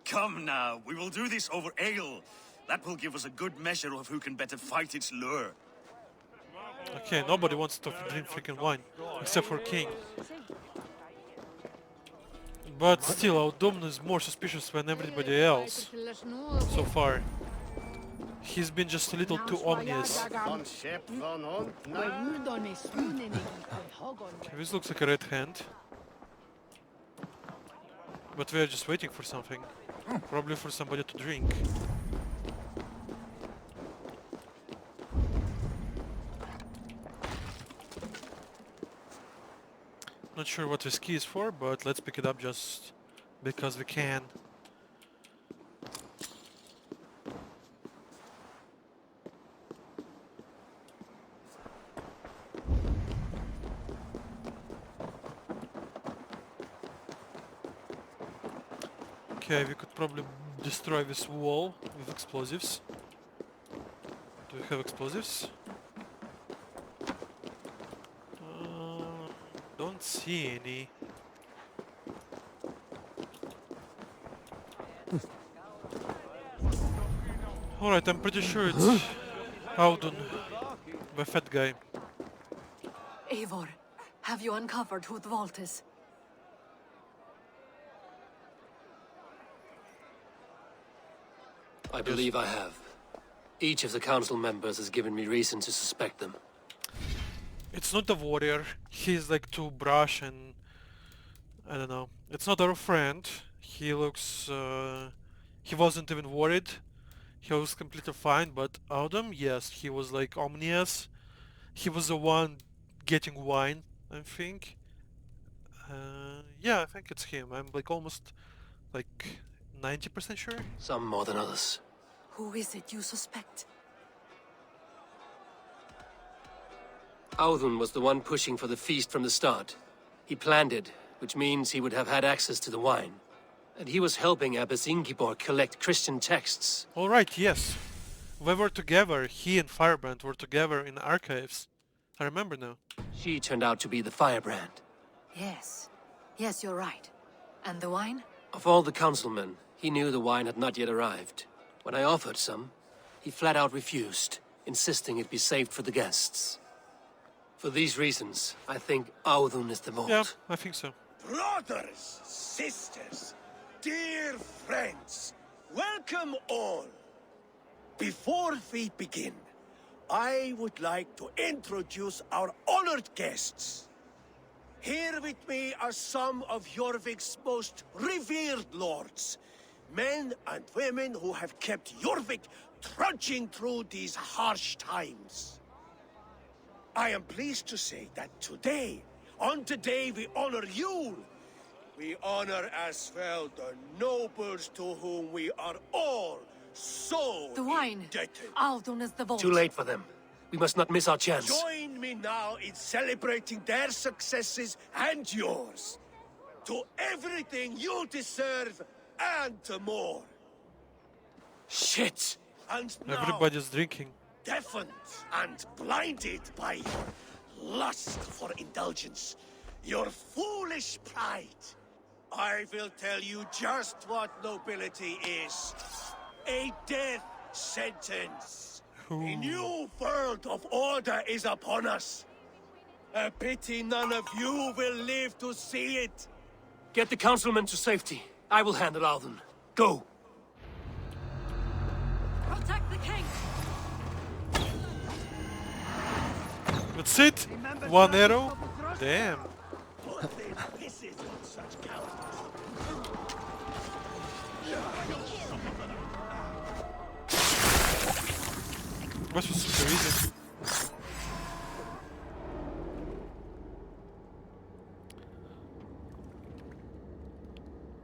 Come now, we will do this over ale. That will give us a good measure of who can better fight its lure. Okay, nobody wants to drink freaking wine, except for King. But still, Audun is more suspicious than everybody else so far. He's been just a little too ominous. Okay, this looks like a red hand. But we're just waiting for something. Probably for somebody to drink. Not sure what this key is for, but let's pick it up just because we can. Okay, we could probably destroy this wall with explosives. Do we have explosives? Don't see any. Alright, I'm pretty sure it's Audun, the fat guy. Eivor, have you uncovered who the vault is? I believe I have. Each of the council members has given me reason to suspect them. It's not a warrior. He's like too brash and I don't know. It's not our friend. He looks he wasn't even worried. He was completely fine, but Audun, yes, he was like ominous. He was the one getting wine, I think. Yeah, I think it's him. I'm like almost like 90% sure. Some more than others. Who is it you suspect? Audun was the one pushing for the feast from the start. He planned it, which means he would have had access to the wine. And he was helping Abbess Ingibor collect Christian texts. Alright, yes. We were together, he and Firebrand were together in archives. I remember now. She turned out to be the Firebrand. Yes. Yes, you're right. And the wine? Of all the councilmen, he knew the wine had not yet arrived. When I offered some, he flat out refused, insisting it be saved for the guests. For these reasons, I think Audun is the vault. Yeah, I think so. Brothers, sisters, dear friends, welcome all. Before we begin, I would like to introduce our honored guests. Here with me are some of Jorvik's most revered lords, men and women who have kept Jorvik trudging through these harsh times. I am pleased to say that today, on the day we honor Yule, we honor as well the nobles to whom we are all so the wine. indebted. Audun is the vault. Too late for them. We must not miss our chance. Join me now in celebrating their successes and yours. To everything you deserve and more. Shit! And now, Everybody's drinking. deafened and blinded by your lust for indulgence, your foolish pride, I will tell you just what nobility is. A death sentence. A new world of order is upon us. A pity none of you will live to see it. Get the councilmen to safety. I will handle Audun. Go! Protect the king! That's it? One arrow? Damn. That was super easy.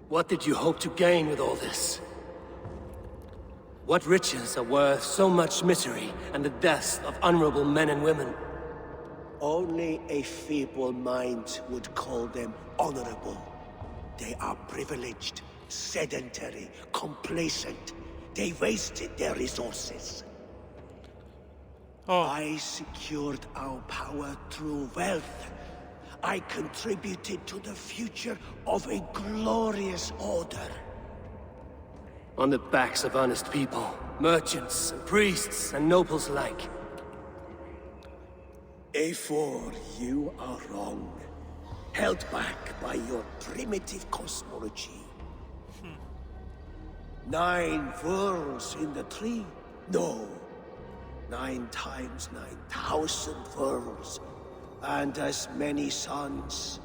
What did you hope to gain with all this? What riches are worth so much misery and the deaths of honorable men and women? Only a feeble mind would call them honorable. They are privileged, sedentary, complacent. They wasted their resources. I secured our power through wealth. I contributed to the future of a glorious order. On the backs of honest people, merchants, and priests, and nobles alike. Eivor, you are wrong. Held back by your primitive cosmology. 9 furrows in the tree? No. 9 times 9,000 furrows. And as many suns.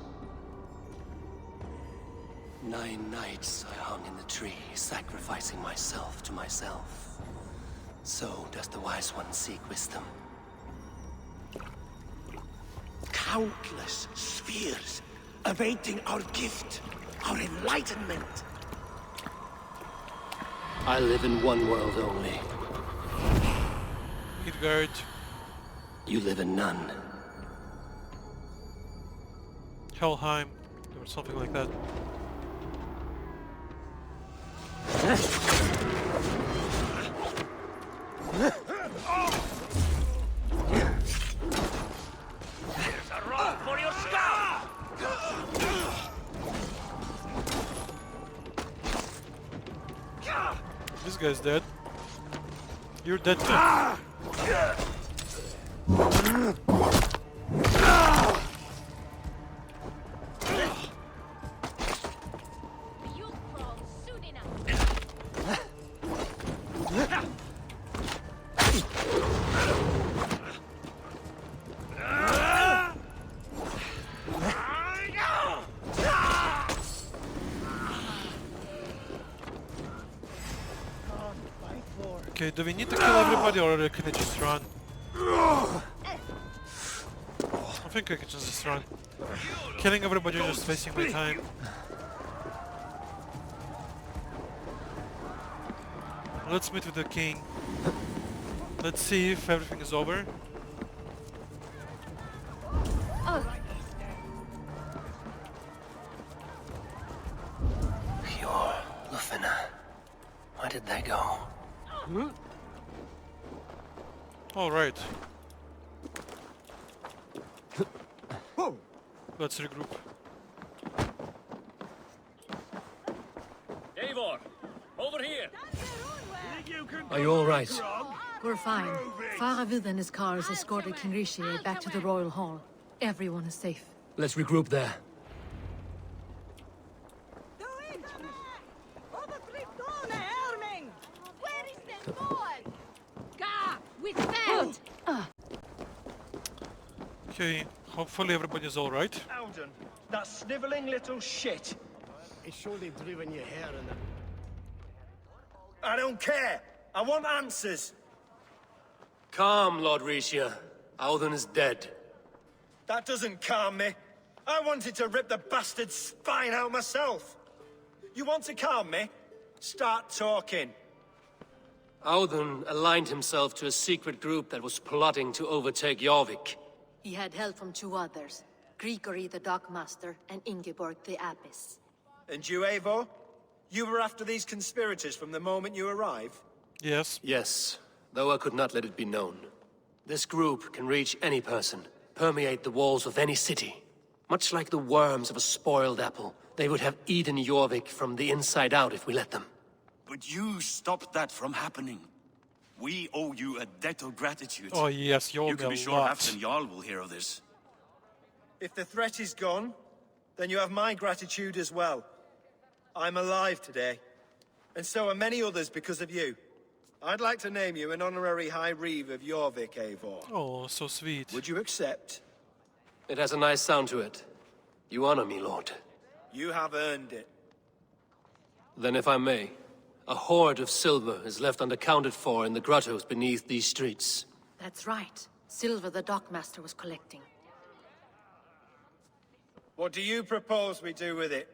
9 nights I hung in the tree, sacrificing myself to myself. So does the Wise One seek wisdom. Countless spheres awaiting our gift, our enlightenment. I live in one world only. Midgard. You live in none. Helheim, or something like that. Here's a roll for your scalp! This guy's dead. You're dead too. You crawl soon enough. Okay, do we need to kill everybody or can I just run? I think I can just run. Killing everybody is just wasting my time. Let's meet with the king. Let's see if everything is over. Eivor, Lufina. Where did they go? Alright. Let's regroup. Eivor, over here! Are you alright? We're fine. Faravid and his cars escorted King Rishi back to the Royal Hall. Everyone is safe. Let's regroup there. Where is the boy? Ga, with that! Okay, hopefully everybody's alright. Alden, that sniveling little shit. It's surely driven your hair in the... I don't care. I want answers. Calm, Lord Rishia. Alden is dead. That doesn't calm me. I wanted to rip the bastard's spine out myself. You want to calm me? Start talking. Alden aligned himself to a secret group that was plotting to overtake Jorvik. He had help from 2 others. Grigory the Dockmaster and Ingeborg the Abbess. And you, Eivor? You were after these conspirators from the moment you arrived? Yes. Yes, though I could not let it be known. This group can reach any person, permeate the walls of any city. Much like the worms of a spoiled apple, they would have eaten Jorvik from the inside out if we let them. But you stopped that from happening. We owe you a debt of gratitude. Oh yes, you owe You me can a be sure lot. Haften Jarl will hear of this. If the threat is gone, then you have my gratitude as well. I'm alive today, and so are many others because of you. I'd like to name you an honorary High Reeve of Jorvik, Eivor. Oh, so sweet. Would you accept? It has a nice sound to it. You honor me, Lord. You have earned it. Then if I may, a hoard of silver is left unaccounted for in the grottos beneath these streets. That's right. Silver the Dockmaster was collecting. What do you propose we do with it?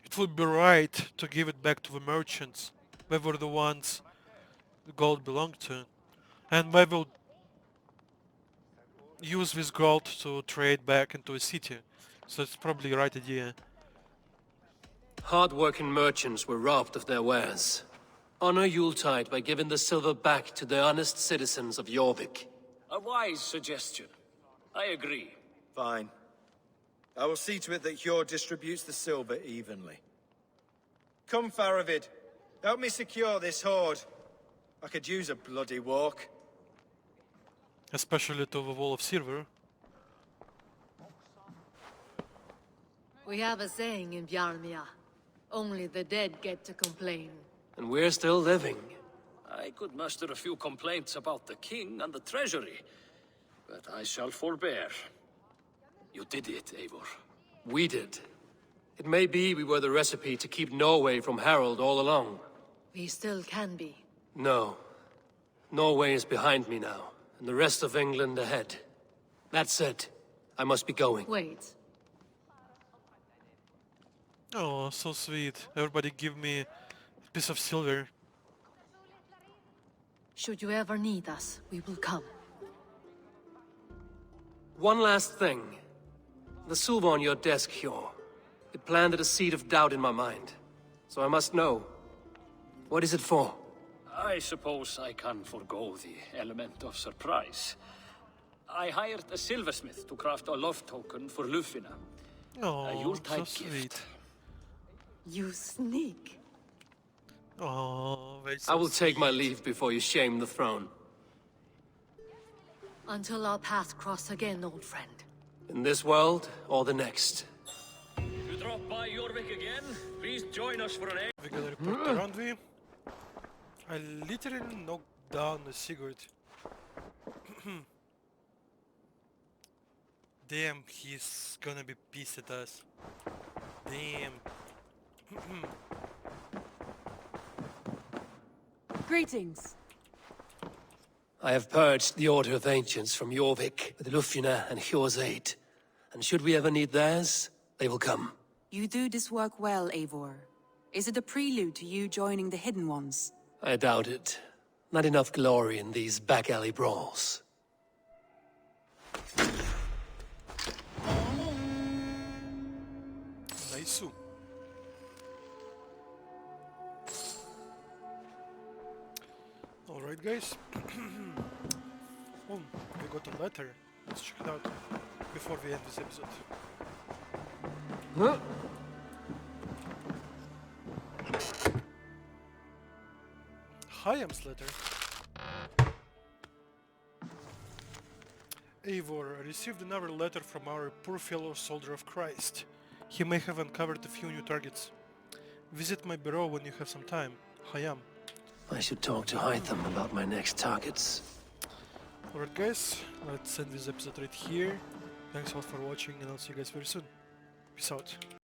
It would be right to give it back to the merchants. They were the ones the gold belonged to. And they will use this gold to trade back into a city. So it's probably the right idea. Hard-working merchants were robbed of their wares. Honor Yuletide by giving the silver back to the honest citizens of Jorvik. A wise suggestion. I agree. Fine. I will see to it that Hjor distributes the silver evenly. Come, Faravid. Help me secure this hoard. I could use a bloody walk. Especially to the wall of silver. We have a saying in Bjarmia. Only the dead get to complain. And we're still living. I could muster a few complaints about the king and the treasury, but I shall forbear. You did it, Eivor. We did. It may be we were the recipe to keep Norway from Harald all along. We still can be. No. Norway is behind me now, and the rest of England ahead. That said, I must be going. Wait. Oh, so sweet. Everybody give me a piece of silver. Should you ever need us, we will come. One last thing. The silver on your desk, Hjor. It planted a seed of doubt in my mind. So I must know. What is it for? I suppose I can forego the element of surprise. I hired a silversmith to craft a love token for Lufina. Oh, A Yuletide so gift. sweet. You sneak. Oh, I will take my leave before you shame the throne. Until our paths cross again, old friend. In this world, or the next. If you drop by Jorvik again, please join us for an egg. We gotta report to Randvi. I literally knocked down the Sigurd. Damn, he's gonna be pissed at us. Damn. Greetings. I have purged the Order of Ancients from Jorvik with Lufina and Hjor's aid. And should we ever need theirs, they will come. You do this work well, Eivor. Is it a prelude to you joining the Hidden Ones? I doubt it. Not enough glory in these back-alley brawls. Nice. Alright guys. Oh, we got a letter. Let's check it out before we end this episode. Huh? Chaim's letter. Eivor, I received another letter from our poor fellow soldier of Christ. He may have uncovered a few new targets. Visit my bureau when you have some time. Chaim. I should talk to Hytham about my next targets. Alright guys, let's end this episode right here. Thanks a lot for watching and I'll see you guys very soon. Peace out.